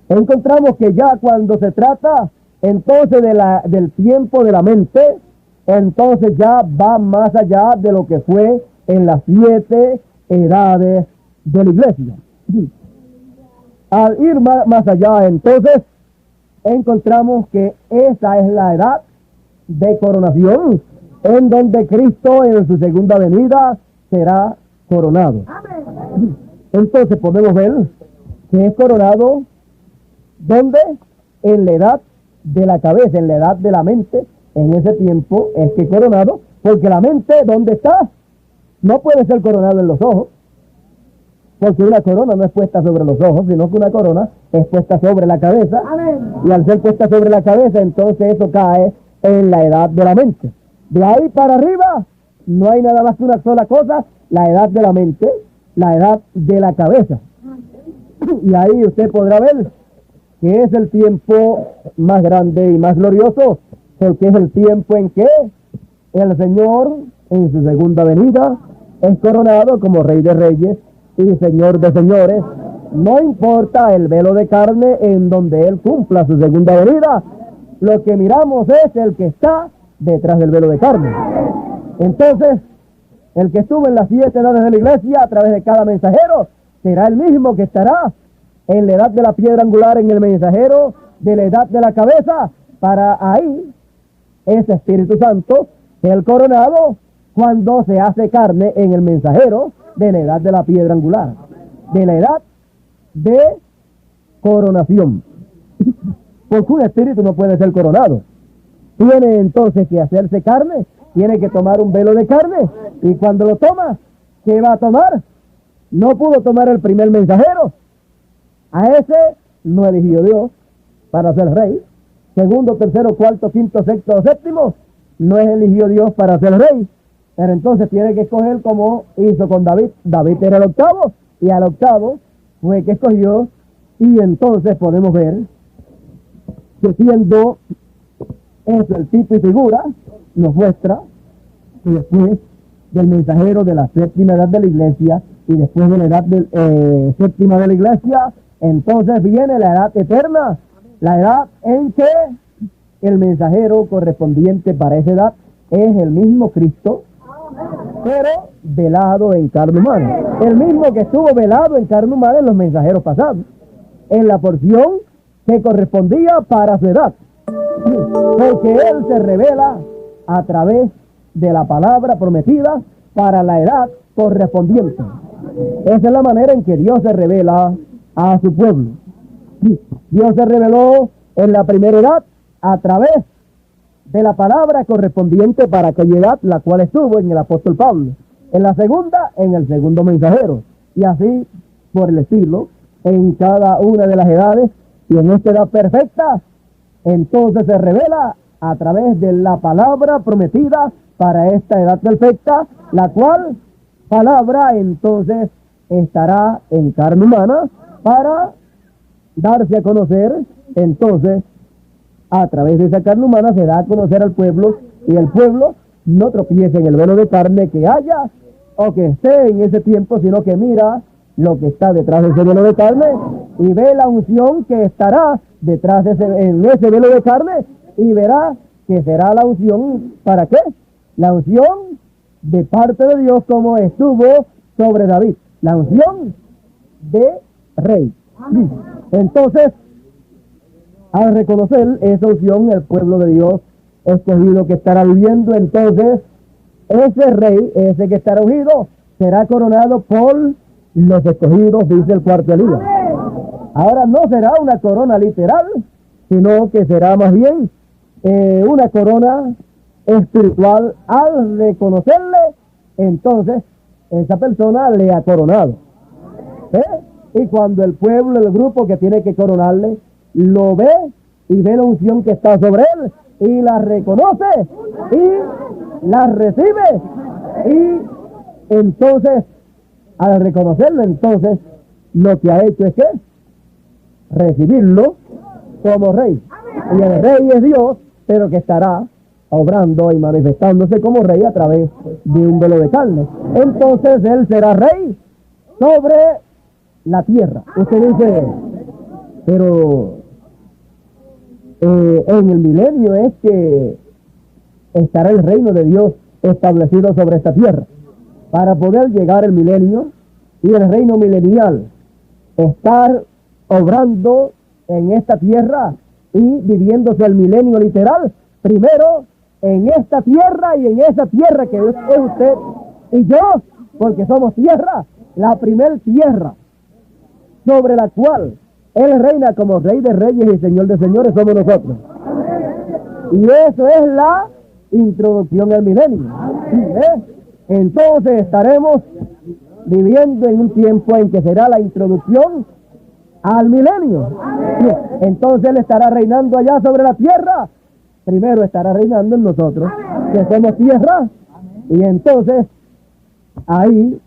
[SPEAKER 1] Encontramos que ya cuando se trata entonces del tiempo de la mente, entonces ya va más allá de lo que fue en las 7 edades de la iglesia. Al ir más allá, entonces, encontramos que esa es la edad de coronación, en donde Cristo en su segunda venida será coronado. Amén. Entonces podemos ver que es coronado, ¿dónde? En la edad de la cabeza, en la edad de la mente. En ese tiempo es que coronado, porque la mente, ¿dónde está? No puede ser coronado en los ojos, porque una corona no es puesta sobre los ojos, sino que una corona es puesta sobre la cabeza. Amén. Y al ser puesta sobre la cabeza, entonces eso cae en la edad de la mente. De ahí para arriba, no hay nada más que una sola cosa, la edad de la mente, la edad de la cabeza. Y ahí usted podrá ver que es el tiempo más grande y más glorioso, porque es el tiempo en que el Señor, en su segunda venida, es coronado como Rey de Reyes y Señor de Señores. No importa el velo de carne en donde Él cumpla su segunda venida, lo que miramos es el que está detrás del velo de carne. Entonces, el que estuvo en las 7 edades de la iglesia a través de cada mensajero será el mismo que estará en la edad de la piedra angular, en el mensajero de la edad de la cabeza, para ahí ese Espíritu Santo, el coronado, cuando se hace carne en el mensajero de la edad de la piedra angular, de la edad de coronación. Porque un espíritu no puede ser coronado. Tiene entonces que hacerse carne, tiene que tomar un velo de carne, y cuando lo toma, ¿qué va a tomar? No pudo tomar el primer mensajero. A ese no eligió Dios para ser rey. segundo, tercero, cuarto, quinto, sexto o séptimo, no es eligió Dios para ser rey. Pero entonces tiene que escoger como hizo con David. David era el octavo y al octavo fue que escogió. Y entonces podemos ver que siendo eso el tipo y figura, nos muestra que después del mensajero de la séptima edad de la iglesia y después de la edad séptima de la iglesia, entonces viene la edad eterna, la edad en que el mensajero correspondiente para esa edad es el mismo Cristo, pero velado en carne humana. El mismo que estuvo velado en carne humana en los mensajeros pasados, en la porción que correspondía para su edad. Porque Él se revela a través de la palabra prometida para la edad correspondiente. Esa es la manera en que Dios se revela a su pueblo. Dios se reveló en la primera edad a través de la palabra correspondiente para aquella edad, la cual estuvo en el apóstol Pablo. En la segunda, en el segundo mensajero. Y así, por el estilo, en cada una de las edades, y en esta edad perfecta, entonces se revela a través de la palabra prometida para esta edad perfecta, la cual palabra entonces estará en carne humana para darse a conocer. Entonces, a través de esa carne humana se da a conocer al pueblo, y el pueblo no tropieza en el velo de carne que haya o que esté en ese tiempo, sino que mira lo que está detrás de ese velo de carne y ve la unción que estará detrás de en ese velo de carne, y verá que será la unción, ¿para qué? La unción de parte de Dios, como estuvo sobre David, la unción de rey. Entonces, al reconocer esa unción, el pueblo de Dios escogido que estará viviendo, entonces ese rey, ese que estará ungido, será coronado por los escogidos, dice el cuarto Elías. Ahora no será una corona literal, sino que será más bien una corona espiritual. Al reconocerle, entonces esa persona le ha coronado. Y cuando el pueblo, el grupo que tiene que coronarle, lo ve y ve la unción que está sobre él y la reconoce y la recibe, y entonces al reconocerlo, entonces lo que ha hecho es que recibirlo como rey. Y el rey es Dios, pero que estará obrando y manifestándose como rey a través de un velo de carne. Entonces él será rey sobre la tierra. Usted dice, pero en el milenio es que estará el reino de Dios establecido sobre esta tierra. Para poder llegar el milenio y el reino milenial, estar obrando en esta tierra y viviéndose el milenio literal, primero en esta tierra y en esa tierra que es usted y yo, porque somos tierra, la primer tierra sobre la cual Él reina como Rey de Reyes y Señor de Señores, somos nosotros. Y eso es la introducción al milenio. Entonces estaremos viviendo en un tiempo en que será la introducción al milenio. Entonces Él estará reinando allá sobre la tierra. Primero estará reinando en nosotros, que somos tierra. Y entonces ahí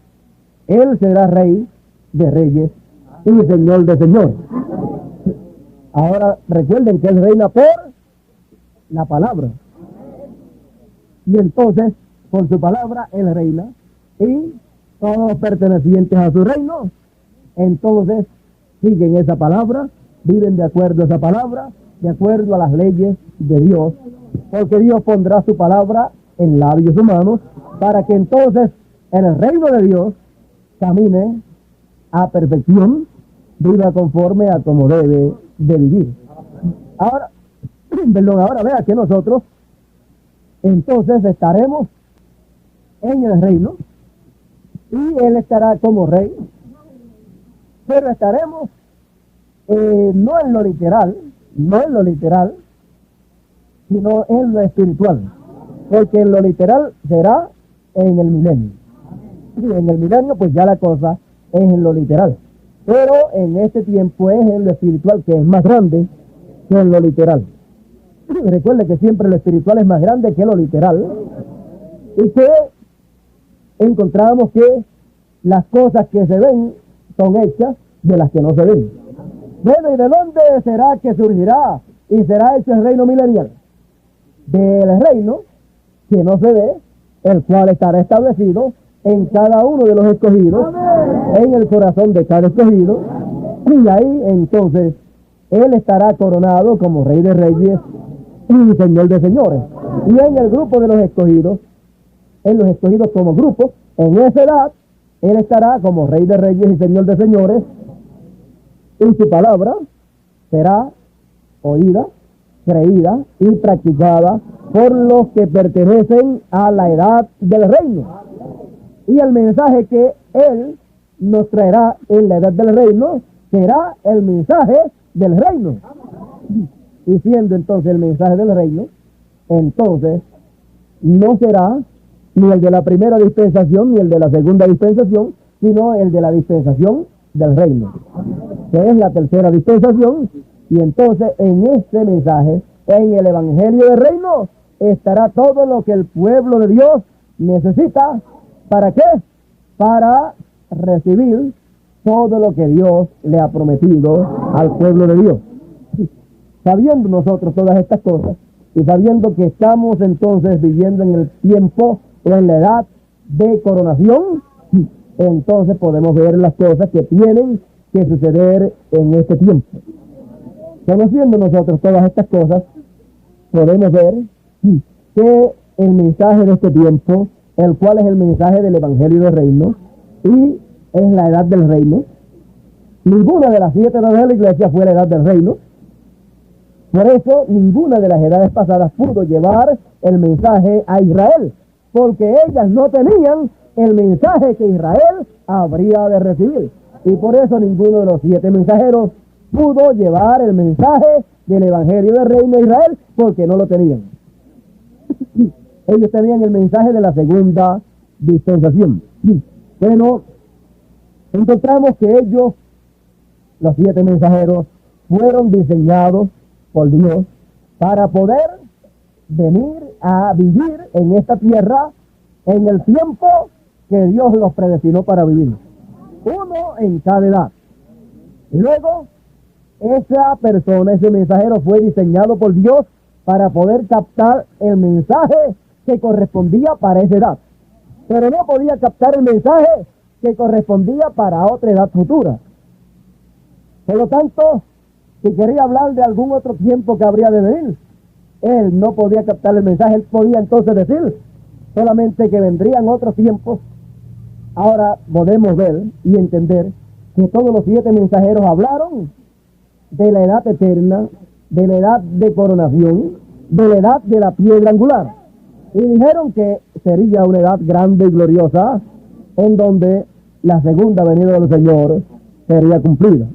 [SPEAKER 1] Él será Rey de Reyes y Señor de Señores. Ahora recuerden que Él reina por la palabra. Y entonces, por su palabra, Él reina. Y todos los pertenecientes a su reino, entonces, siguen esa palabra, viven de acuerdo a esa palabra, de acuerdo a las leyes de Dios. Porque Dios pondrá su palabra en labios humanos para que entonces en el reino de Dios camine a perfección, viva conforme a como debe de vivir. Ahora, ahora vea que nosotros entonces estaremos en el reino y Él estará como rey, pero estaremos no en lo literal, sino en lo espiritual, porque en lo literal será en el milenio. Y en el milenio pues ya la cosa es en lo literal, pero en este tiempo es en lo espiritual, que es más grande que en lo literal. Recuerde que siempre lo espiritual es más grande que lo literal. Y que encontramos que las cosas que se ven son hechas de las que no se ven. Bueno, ¿y de dónde será que surgirá y será hecho el reino milenial? Del reino que no se ve, el cual estará establecido en cada uno de los escogidos, en el corazón de cada escogido, y ahí entonces él estará coronado como Rey de Reyes y Señor de Señores. Y en el grupo de los escogidos, en los escogidos como grupo, en esa edad, él estará como Rey de Reyes y Señor de Señores, y su palabra será oída, creída y practicada por los que pertenecen a la edad del reino. Y el mensaje que él nos traerá en la edad del reino será el mensaje del reino. Y siendo entonces el mensaje del reino, entonces no será ni el de la primera dispensación ni el de la segunda dispensación, sino el de la dispensación del reino, que es la tercera dispensación. Y entonces en este mensaje, en el evangelio del reino, estará todo lo que el pueblo de Dios necesita. ¿Para qué? Para recibir todo lo que Dios le ha prometido al pueblo de Dios. Sabiendo nosotros todas estas cosas y sabiendo que estamos entonces viviendo en el tiempo o en la edad de coronación, entonces podemos ver las cosas que tienen que suceder en este tiempo. Conociendo nosotros todas estas cosas, podemos ver que el mensaje de este tiempo, el cual es el mensaje del Evangelio del Reino, y es la edad del reino. Ninguna de las 7 edades de la iglesia fue la edad del reino. Por eso, ninguna de las edades pasadas pudo llevar el mensaje a Israel, porque ellas no tenían el mensaje que Israel habría de recibir. Y por eso ninguno de los 7 mensajeros pudo llevar el mensaje del Evangelio del Reino de Israel, porque no lo tenían. Ellos tenían el mensaje de la segunda dispensación. Pero encontramos que ellos, los 7 mensajeros, fueron diseñados por Dios para poder venir a vivir en esta tierra en el tiempo que Dios los predestinó para vivir. Uno en cada edad. Y luego, esa persona, ese mensajero fue diseñado por Dios para poder captar el mensaje que correspondía para esa edad. Pero no podía captar el mensaje que correspondía para otra edad futura. Por lo tanto, si quería hablar de algún otro tiempo que habría de venir, él no podía captar el mensaje. Él podía entonces decir solamente que vendrían otros tiempos. Ahora podemos ver y entender que todos los 7 mensajeros hablaron de la edad eterna, de la edad de coronación, de la edad de la piedra angular. Y dijeron que sería una edad grande y gloriosa, en donde la segunda venida del Señor sería cumplida.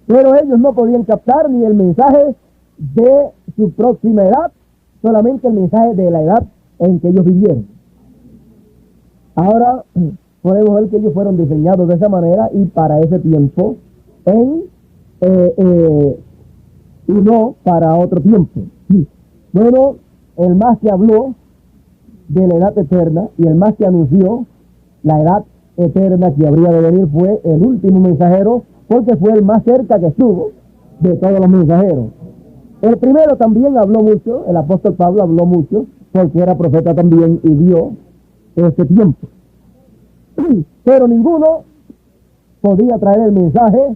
[SPEAKER 1] Pero ellos no podían captar ni el mensaje de su próxima edad, solamente el mensaje de la edad en que ellos vivieron. Ahora podemos ver que ellos fueron diseñados de esa manera y para ese tiempo, y no para otro tiempo. Bueno, el más que habló de la edad eterna y el más que anunció la edad eterna que habría de venir fue el último mensajero, porque fue el más cerca que estuvo de todos los mensajeros. El primero también habló mucho, el apóstol Pablo habló mucho, porque era profeta también y vio este tiempo. Pero ninguno podía traer el mensaje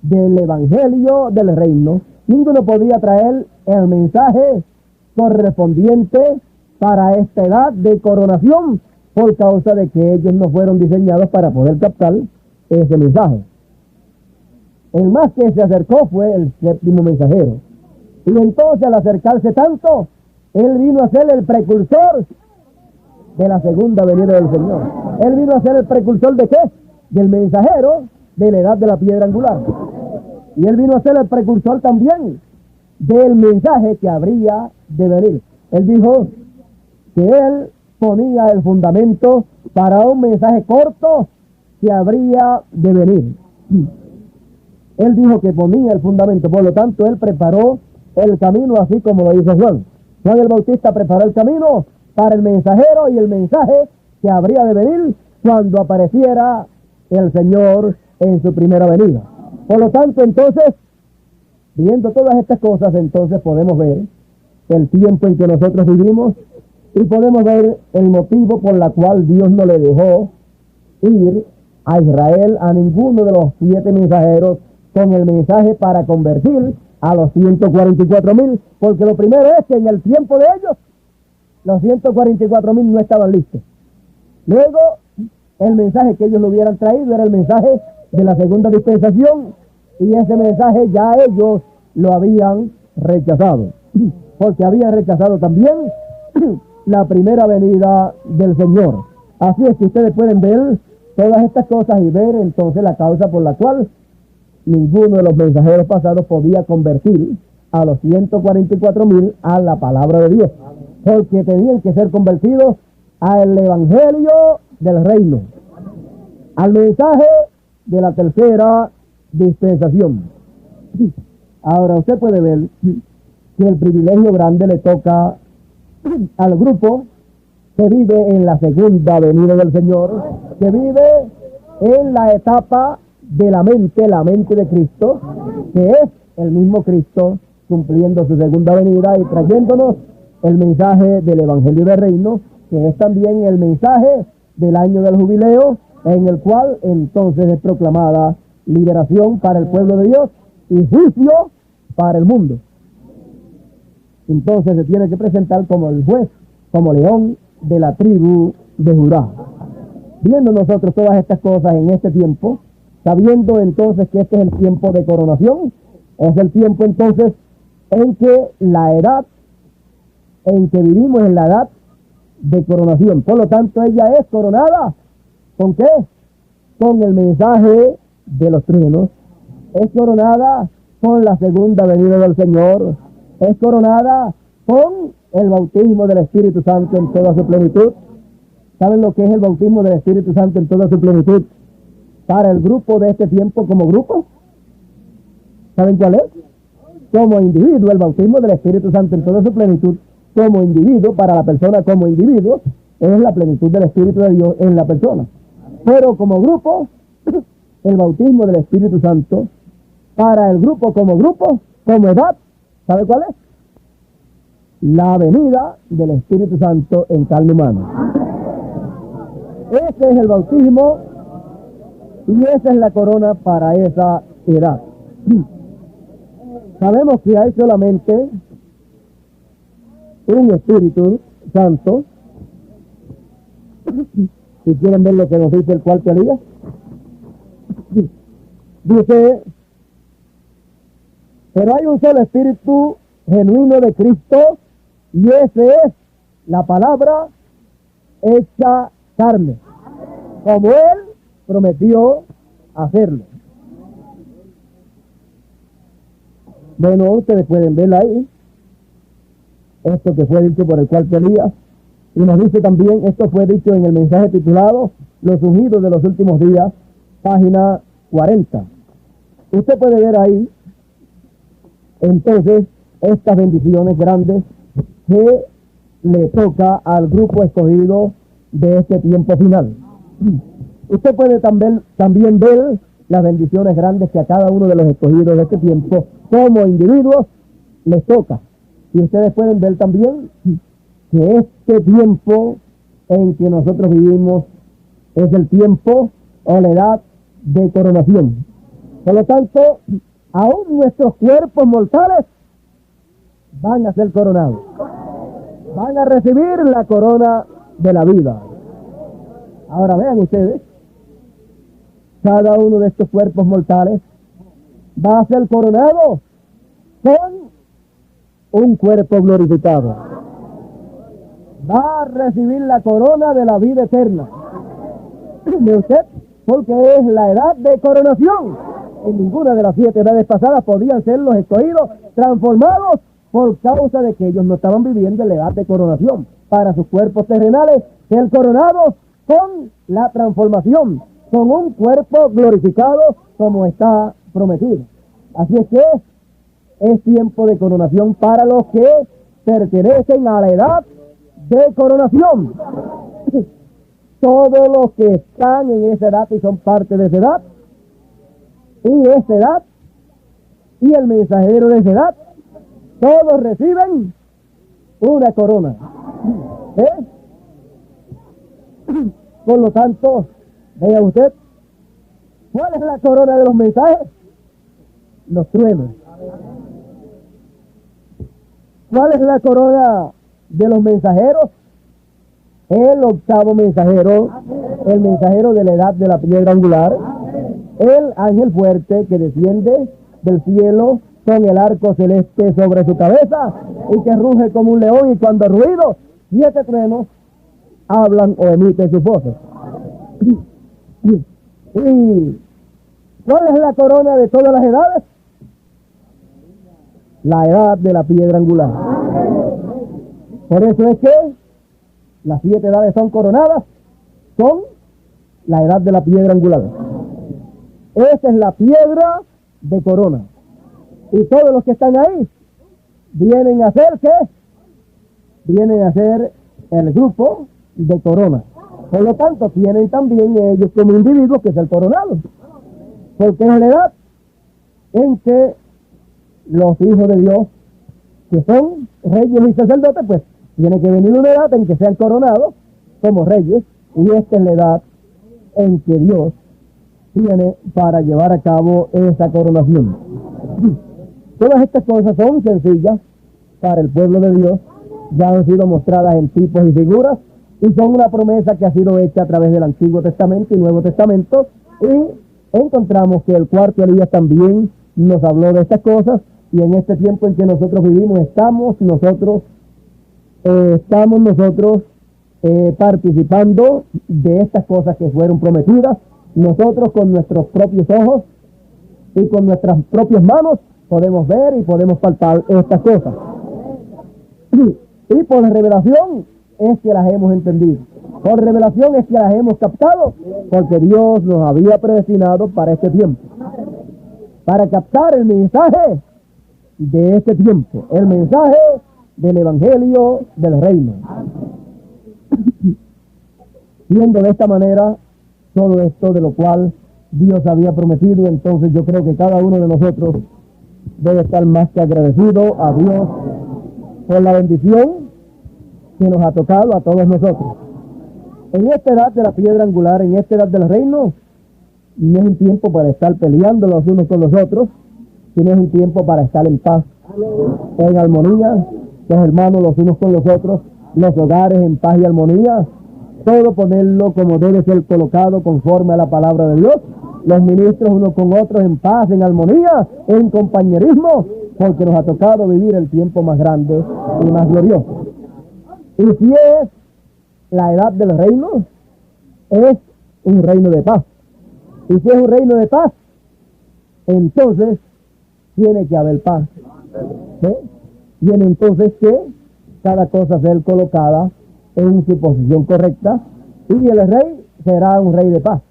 [SPEAKER 1] del Evangelio del Reino. Ninguno podía traer el mensaje correspondiente para esta edad de coronación, por causa de que ellos no fueron diseñados para poder captar ese mensaje. El más que se acercó fue el 7º mensajero. Y entonces, al acercarse tanto, él vino a ser el precursor de la segunda venida del Señor. Él vino a ser el precursor ¿de qué? Del mensajero de la edad de la piedra angular. Y él vino a ser el precursor también del mensaje que habría de venir. Él dijo que él ponía el fundamento para un mensaje corto que habría de venir. Él dijo que ponía el fundamento, por lo tanto él preparó el camino, así como lo hizo Juan. Juan el Bautista preparó el camino para el mensajero y el mensaje que habría de venir cuando apareciera el Señor en su primera venida. Por lo tanto, entonces, viendo todas estas cosas, entonces podemos ver el tiempo en que nosotros vivimos y podemos ver el motivo por la cual Dios no le dejó ir a Israel a ninguno de los 7 mensajeros con el mensaje para convertir a los 144,000, porque lo primero es que en el tiempo de ellos los 144,000 no estaban listos. Luego, el mensaje que ellos lo hubieran traído era el mensaje de la segunda dispensación, y ese mensaje ya ellos lo habían rechazado, porque habían rechazado también la primera venida del Señor. Así es que ustedes pueden ver todas estas cosas y ver entonces la causa por la cual ninguno de los mensajeros pasados podía convertir a los 144,000 a la palabra de Dios, porque tenían que ser convertidos al evangelio del reino, al mensaje de la tercera dispensación. Ahora usted puede ver que el privilegio grande le toca al grupo que vive en la segunda venida del Señor, que vive en la etapa de la mente de Cristo, que es el mismo Cristo cumpliendo su segunda venida y trayéndonos el mensaje del evangelio del reino, que es también el mensaje del año del jubileo, en el cual entonces es proclamada liberación para el pueblo de Dios y juicio para el mundo. Entonces se tiene que presentar como el juez, como león de la tribu de Judá. Viendo nosotros todas estas cosas en este tiempo, sabiendo entonces que este es el tiempo de coronación, es el tiempo entonces en que la edad, en que vivimos en la edad de coronación. Por lo tanto, ella es coronada, ¿con qué? Con el mensaje de los truenos. Es coronada con la segunda venida del Señor. Es coronada con el bautismo del Espíritu Santo en toda su plenitud. ¿Saben lo que es el bautismo del Espíritu Santo en toda su plenitud? Para el grupo de este tiempo como grupo, ¿saben cuál es? Como individuo, el bautismo del Espíritu Santo en toda su plenitud, como individuo, para la persona como individuo, es la plenitud del Espíritu de Dios en la persona. Pero como grupo, el bautismo del Espíritu Santo, para el grupo, como edad, ¿sabe cuál es? La venida del Espíritu Santo en carne humana. Ese es el bautismo y esa es la corona para esa edad. Sabemos que hay solamente un Espíritu Santo. Si quieren ver lo que nos dice el cuarto Elías, dice: pero hay un solo Espíritu genuino de Cristo, y ese es la palabra hecha carne, como Él prometió hacerlo. Bueno, ustedes pueden ver ahí esto que fue dicho por el cuarto Elías, y nos dice también, esto fue dicho en el mensaje titulado Los ungidos de los últimos días, página 40. Usted puede ver ahí entonces estas bendiciones grandes que le toca al grupo escogido de este tiempo final. Usted puede también ver las bendiciones grandes que a cada uno de los escogidos de este tiempo como individuos les toca. Y ustedes pueden ver también que este tiempo en que nosotros vivimos es el tiempo o la edad de coronación. Por lo tanto, aún nuestros cuerpos mortales van a ser coronados. Van a recibir la corona de la vida. Ahora vean ustedes, cada uno de estos cuerpos mortales va a ser coronado con un cuerpo glorificado. Va a recibir la corona de la vida eterna. ¿De usted? Porque es la edad de coronación. En ninguna de las 7 edades pasadas podían ser los escogidos transformados por causa de que ellos no estaban viviendo en la edad de coronación. Para sus cuerpos terrenales, ser coronados con la transformación, con un cuerpo glorificado como está prometido. Así es que es tiempo de coronación para los que pertenecen a la edad de coronación. Todos los que están en esa edad y son parte de esa edad, y esa edad, y el mensajero de esa edad, todos reciben una corona. Por lo tanto, vea usted, ¿cuál es la corona de los mensajes? Los truenos. ¿Cuál es la corona de los mensajeros? El octavo mensajero, el mensajero de la edad de la piedra angular, el ángel fuerte que desciende del cielo con el arco celeste sobre su cabeza y que ruge como un león, y cuando ruido 7 truenos hablan o emiten sus voces. ¿Y cuál es la corona de todas las edades? La edad de la piedra angular. Por eso es que las 7 edades son coronadas con la edad de la piedra angular. Esa es la piedra de corona. Y todos los que están ahí vienen a ser, ¿qué? Vienen a ser el grupo de corona. Por lo tanto, tienen también ellos como individuos que es el coronado. Porque es la edad en que los hijos de Dios, que son reyes y sacerdotes, pues tiene que venir una edad en que sean coronados como reyes, y esta es la edad en que Dios tiene para llevar a cabo esa coronación. Todas estas cosas son sencillas para el pueblo de Dios, ya han sido mostradas en tipos y figuras, y son una promesa que ha sido hecha a través del Antiguo Testamento y Nuevo Testamento, y encontramos que el cuarto Elías también nos habló de estas cosas, y en este tiempo en que nosotros vivimos estamos nosotros participando de estas cosas que fueron prometidas. Nosotros con nuestros propios ojos y con nuestras propias manos podemos ver y podemos palpar estas cosas. Y por revelación es que las hemos entendido. Por revelación es que las hemos captado, porque Dios nos había predestinado para este tiempo, para captar el mensaje de este tiempo, el mensaje del Evangelio del Reino. Siendo de esta manera todo esto de lo cual Dios había prometido, entonces yo creo que cada uno de nosotros debe estar más que agradecido a Dios por la bendición que nos ha tocado a todos nosotros. En esta edad de la piedra angular, en esta edad del reino, no es un tiempo para estar peleando los unos con los otros, sino es un tiempo para estar en paz, en armonía, los hermanos los unos con los otros, los hogares en paz y armonía, todo ponerlo como debe ser colocado conforme a la palabra de Dios, los ministros unos con otros en paz, en armonía, en compañerismo, porque nos ha tocado vivir el tiempo más grande y más glorioso. Y si es la edad del reino, es un reino de paz. Y si es un reino de paz, entonces tiene que haber paz. ¿Sí? Tiene entonces que cada cosa ser colocada en su posición correcta, y el rey será un rey de paz.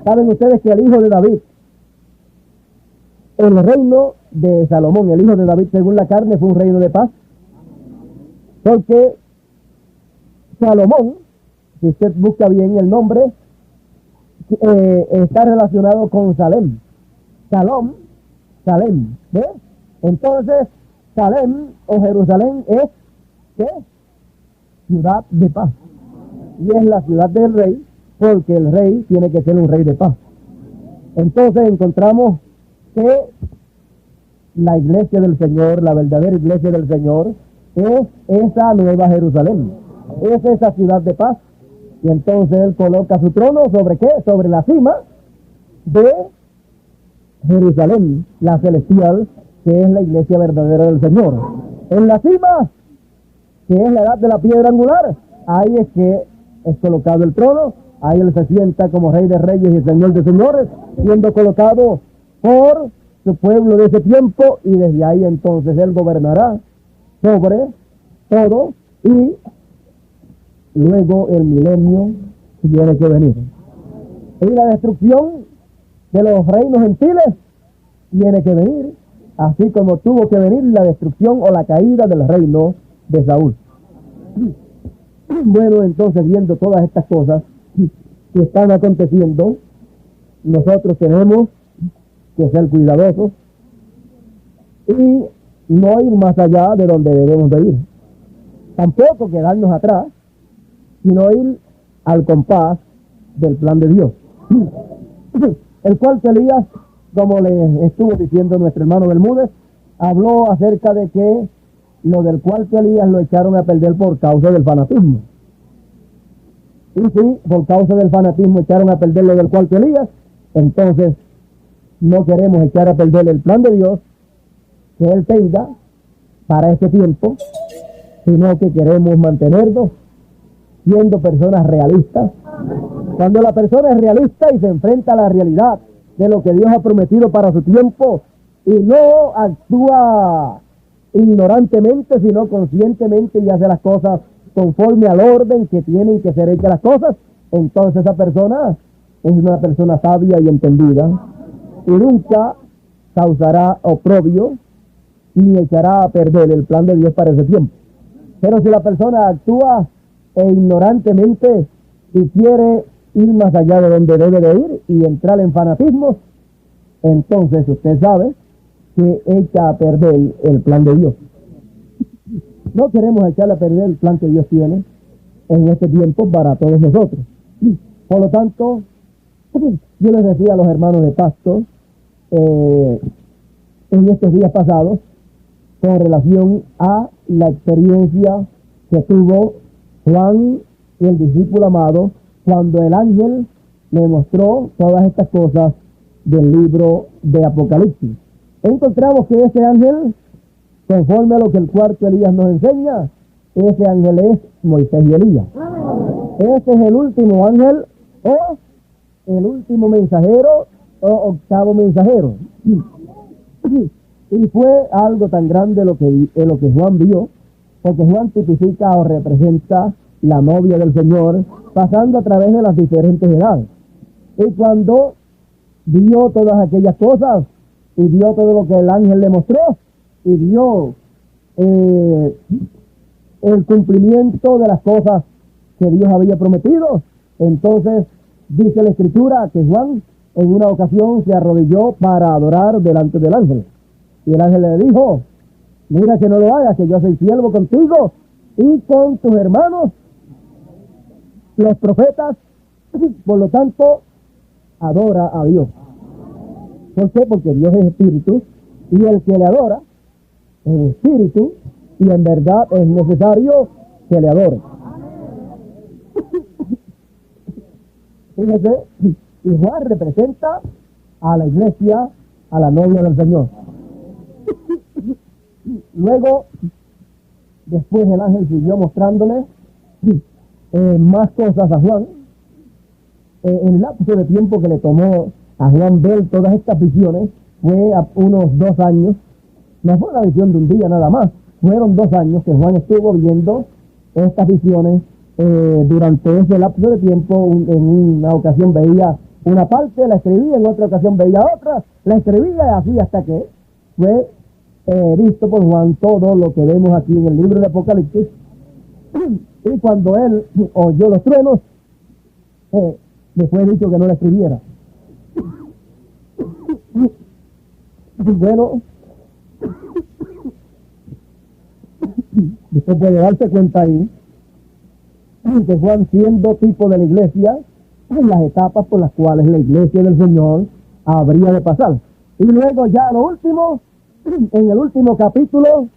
[SPEAKER 1] Saben ustedes que el hijo de David, el reino de Salomón, el hijo de David según la carne, fue un reino de paz, porque Salomón, si usted busca bien el nombre, está relacionado con Salem. Salem, ¿ve? Entonces, Salem o Jerusalén es, ¿qué? Ciudad de paz. Y es la ciudad del rey, porque el rey tiene que ser un rey de paz. Entonces encontramos que la iglesia del Señor, la verdadera iglesia del Señor, es esa nueva Jerusalén, es esa ciudad de paz. Y entonces Él coloca su trono ¿sobre qué? Sobre la cima de Jerusalén, la celestial, que es la iglesia verdadera del Señor. En la cima, que es la edad de la piedra angular, ahí es que es colocado el trono, ahí Él se sienta como Rey de Reyes y Señor de Señores, siendo colocado por su pueblo de ese tiempo, y desde ahí entonces Él gobernará sobre todo, y luego el milenio tiene que venir. Y la destrucción de los reinos gentiles tiene que venir así como tuvo que venir la destrucción o la caída del reino de Saúl. Bueno, entonces, viendo todas estas cosas que están aconteciendo, nosotros tenemos que ser cuidadosos y no ir más allá de donde debemos de ir. Tampoco quedarnos atrás, sino ir al compás del plan de Dios. El cual Elías, como le estuvo diciendo nuestro hermano Bermúdez, habló acerca de que lo del cuarto Elías lo echaron a perder por causa del fanatismo. Y si por causa del fanatismo echaron a perder lo del cuarto Elías, entonces no queremos echar a perder el plan de Dios que Él tenga para este tiempo, sino que queremos mantenernos siendo personas realistas. Cuando la persona es realista y se enfrenta a la realidad de lo que Dios ha prometido para su tiempo y no actúa ignorantemente, sino conscientemente y hace las cosas conforme al orden que tienen que ser hechas las cosas, entonces esa persona es una persona sabia y entendida y nunca causará oprobio ni echará a perder el plan de Dios para ese tiempo. Pero si la persona actúa ignorantemente y quiere ir más allá de donde debe de ir y entrar en fanatismo, entonces usted sabe que echa a perder el plan de Dios. No queremos echarle a perder el plan que Dios tiene en este tiempo para todos nosotros. Por lo tanto, yo les decía a los hermanos de Pasto en estos días pasados con relación a la experiencia que tuvo Juan, el discípulo amado, cuando el ángel le mostró todas estas cosas del libro de Apocalipsis. Encontramos que ese ángel, conforme a lo que el cuarto Elías nos enseña, ese ángel es Moisés y Elías. Ese es el último ángel o el último mensajero o octavo mensajero. Y fue algo tan grande lo que Juan vio, porque Juan tipifica o representa la novia del Señor, pasando a través de las diferentes edades. Y cuando vio todas aquellas cosas, y vio todo lo que el ángel le mostró, y vio el cumplimiento de las cosas que Dios había prometido, entonces dice la Escritura que Juan en una ocasión se arrodilló para adorar delante del ángel. Y el ángel le dijo: mira que no lo hagas, que yo soy siervo contigo y con tus hermanos, los profetas, por lo tanto, adora a Dios. ¿Por qué? Porque Dios es espíritu y el que le adora es espíritu y en verdad es necesario que le adore. Fíjese, y Juan representa a la iglesia, a la novia del Señor. Luego, después el ángel siguió mostrándole más cosas a Juan. El lapso de tiempo que le tomó a Juan ver todas estas visiones fue a unos 2 años. No fue la visión de un día nada más. Fueron 2 años que Juan estuvo viendo estas visiones. Durante ese lapso de tiempo, en una ocasión veía una parte, la escribía, en otra ocasión veía otra, la escribía y así hasta que fue visto por Juan todo lo que vemos aquí en el libro de Apocalipsis. Y cuando él oyó los truenos, le fue dicho que no la escribiera. Bueno, usted puede darse cuenta ahí que Juan, siendo tipo de la iglesia, en las etapas por las cuales la iglesia del Señor habría de pasar. Y luego ya lo último, en el último capítulo,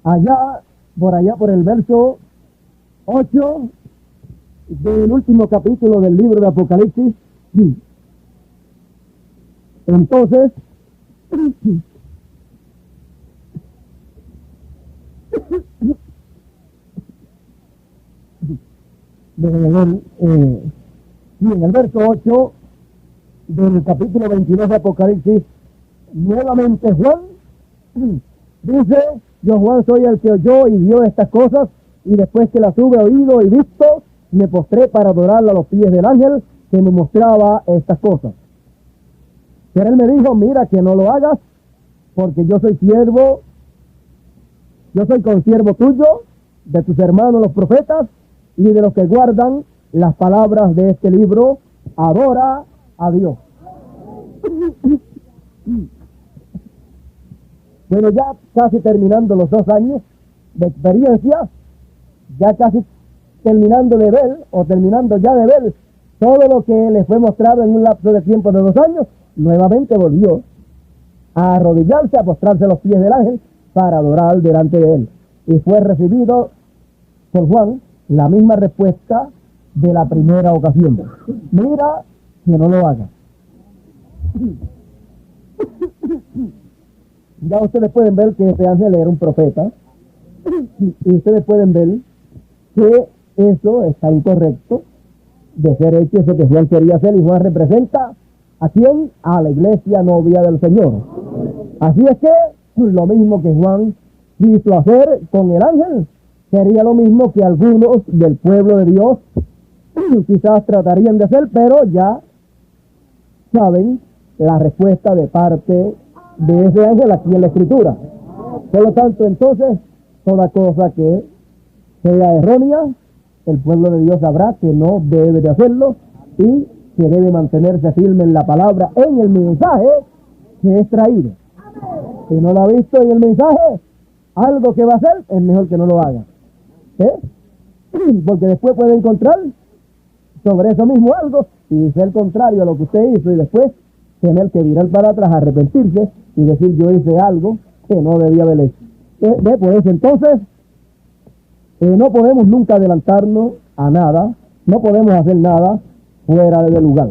[SPEAKER 1] allá por el verso 8 del último capítulo del libro de Apocalipsis, entonces en el verso 8 del capítulo 22 de Apocalipsis, nuevamente Juan dice: yo Juan soy el que oyó y vio estas cosas, y después que las hube oído y visto, me postré para adorarlo a los pies del ángel que me mostraba estas cosas. Pero él me dijo: mira que no lo hagas, porque yo soy consiervo tuyo, de tus hermanos los profetas y de los que guardan las palabras de este libro. Adora a Dios. Bueno, ya casi terminando los 2 años de experiencia, ya casi terminando de ver, o terminando ya de ver todo lo que les fue mostrado en un lapso de tiempo de 2 años, nuevamente volvió a arrodillarse, a postrarse a los pies del ángel para adorar delante de él. Y fue recibido por Juan la misma respuesta de la primera ocasión: mira que no lo hagas. Ya ustedes pueden ver que este ángel era un profeta, y ustedes pueden ver que eso está incorrecto de ser hecho, eso que Juan quería hacer. Y Juan representa ¿a quién? A la iglesia novia del Señor. Así es que lo mismo que Juan quiso hacer con el ángel, sería lo mismo que algunos del pueblo de Dios quizás tratarían de hacer, pero ya saben la respuesta de parte de ese ángel aquí en la Escritura. Por lo tanto, entonces, toda cosa que sea errónea, el pueblo de Dios sabrá que no debe de hacerlo y que debe mantenerse firme en la palabra, en el mensaje que es traído. Si no lo ha visto en el mensaje, algo que va a hacer, es mejor que no lo haga. Porque después puede encontrar sobre eso mismo algo y ser contrario a lo que usted hizo, y después tener que virar para atrás, arrepentirse y decir: yo hice algo que no debía haber hecho. Pues entonces no podemos nunca adelantarnos a nada, no podemos hacer nada fuera del lugar.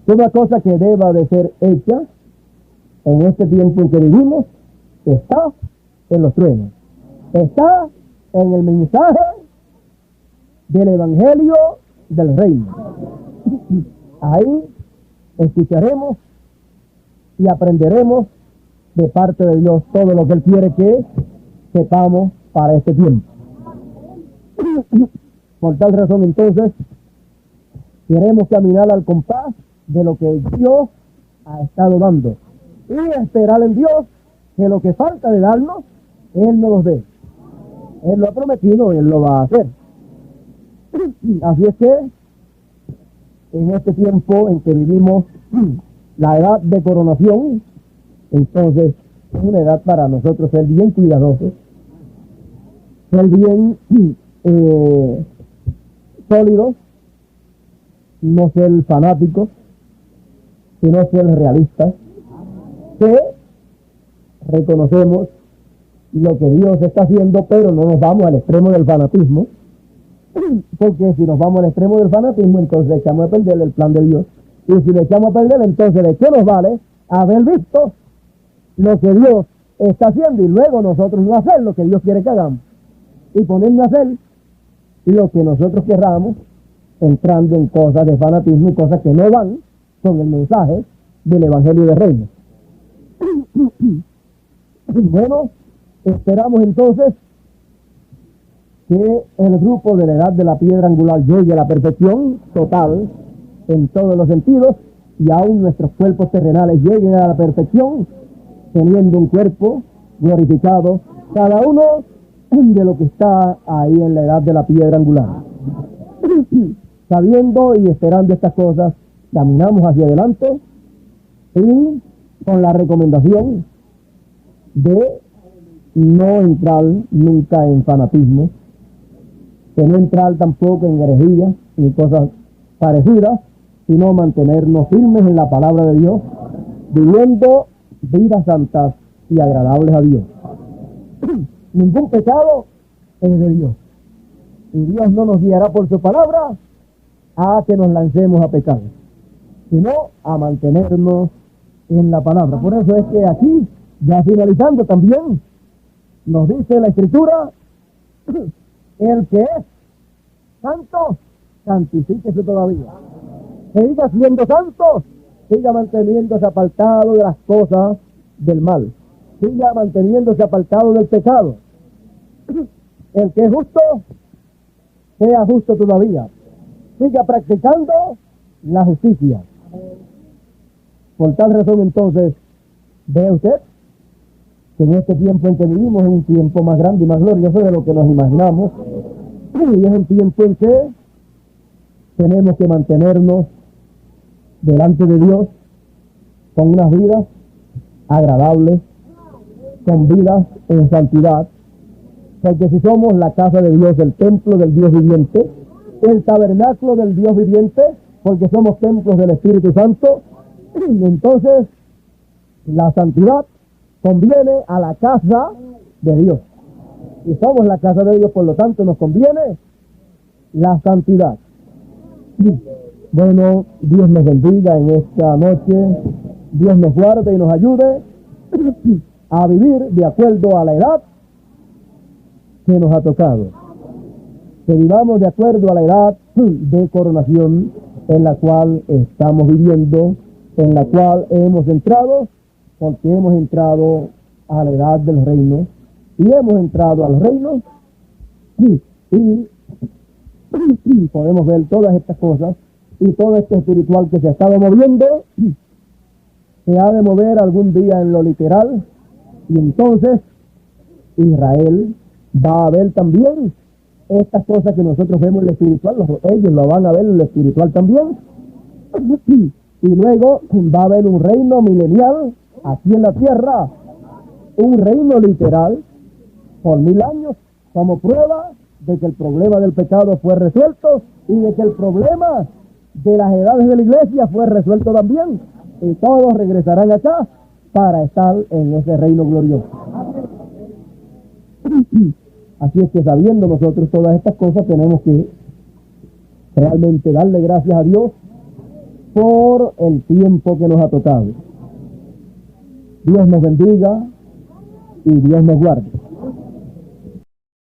[SPEAKER 1] Toda cosa que deba de ser hecha en este tiempo en que vivimos está en los truenos, está en el mensaje del evangelio del reino. Ahí escucharemos y aprenderemos de parte de Dios todo lo que Él quiere que sepamos para este tiempo. Por tal razón, entonces, queremos caminar al compás de lo que Dios ha estado dando y esperar en Dios que lo que falta de darnos, Él nos lo dé. Él lo ha prometido, Él lo va a hacer. Así es que en este tiempo en que vivimos la edad de coronación, entonces es una edad para nosotros ser bien cuidadosos, ser bien sólidos, no ser fanáticos, sino ser realistas, que reconocemos lo que Dios está haciendo, pero no nos vamos al extremo del fanatismo, porque si nos vamos al extremo del fanatismo, entonces echamos a perder el plan de Dios. Y si le echamos a perder, entonces ¿de qué nos vale haber visto lo que Dios está haciendo y luego nosotros no hacer lo que Dios quiere que hagamos, y ponernos a hacer lo que nosotros querramos, entrando en cosas de fanatismo y cosas que no van con el mensaje del evangelio del reino? Bueno, esperamos entonces que el grupo de la edad de la piedra angular llegue a la perfección total en todos los sentidos, y aún nuestros cuerpos terrenales lleguen a la perfección, teniendo un cuerpo glorificado, cada uno de lo que está ahí en la edad de la piedra angular. Sabiendo y esperando estas cosas, caminamos hacia adelante y con la recomendación de no entrar nunca en fanatismo, de no entrar tampoco en herejías ni cosas parecidas, sino mantenernos firmes en la palabra de Dios, viviendo vidas santas y agradables a Dios. Ningún pecado es de Dios, y Dios no nos guiará por su palabra a que nos lancemos a pecar, sino a mantenernos en la palabra. Por eso es que aquí, ya finalizando también, nos dice la Escritura: el que es santo, santifíquese todavía. Siga siendo santo, siga manteniéndose apartado de las cosas del mal, siga manteniéndose apartado del pecado. El que es justo, sea justo todavía, siga practicando la justicia. Por tal razón, entonces, ¿Ve usted? Que en este tiempo en que vivimos es un tiempo más grande y más glorioso de lo que nos imaginamos. Y es un tiempo en que tenemos que mantenernos delante de Dios con unas vidas agradables, con vidas en santidad, porque si somos la casa de Dios, el templo del Dios viviente, el tabernáculo del Dios viviente, porque somos templos del Espíritu Santo, entonces la santidad conviene a la casa de Dios. Y somos la casa de Dios, por lo tanto nos conviene la santidad. Bueno, Dios nos bendiga en esta noche, Dios nos guarde y nos ayude a vivir de acuerdo a la edad que nos ha tocado. Que vivamos de acuerdo a la edad de coronación en la cual estamos viviendo, en la cual hemos entrado, porque hemos entrado a la edad del reino, y hemos entrado al reino, y podemos ver todas estas cosas, y todo este espiritual que se ha estado moviendo, se ha de mover algún día en lo literal, y entonces Israel va a ver también estas cosas que nosotros vemos en lo espiritual, ellos lo van a ver en lo espiritual también, y luego va a haber un reino milenial aquí en la tierra, un reino literal por 1000 años, como prueba de que el problema del pecado fue resuelto y de que el problema de las edades de la iglesia fue resuelto también, y todos regresarán acá para estar en ese reino glorioso. Así es que, sabiendo nosotros todas estas cosas, tenemos que realmente darle gracias a Dios por el tiempo que nos ha tocado. Dios nos bendiga y Dios nos guarde.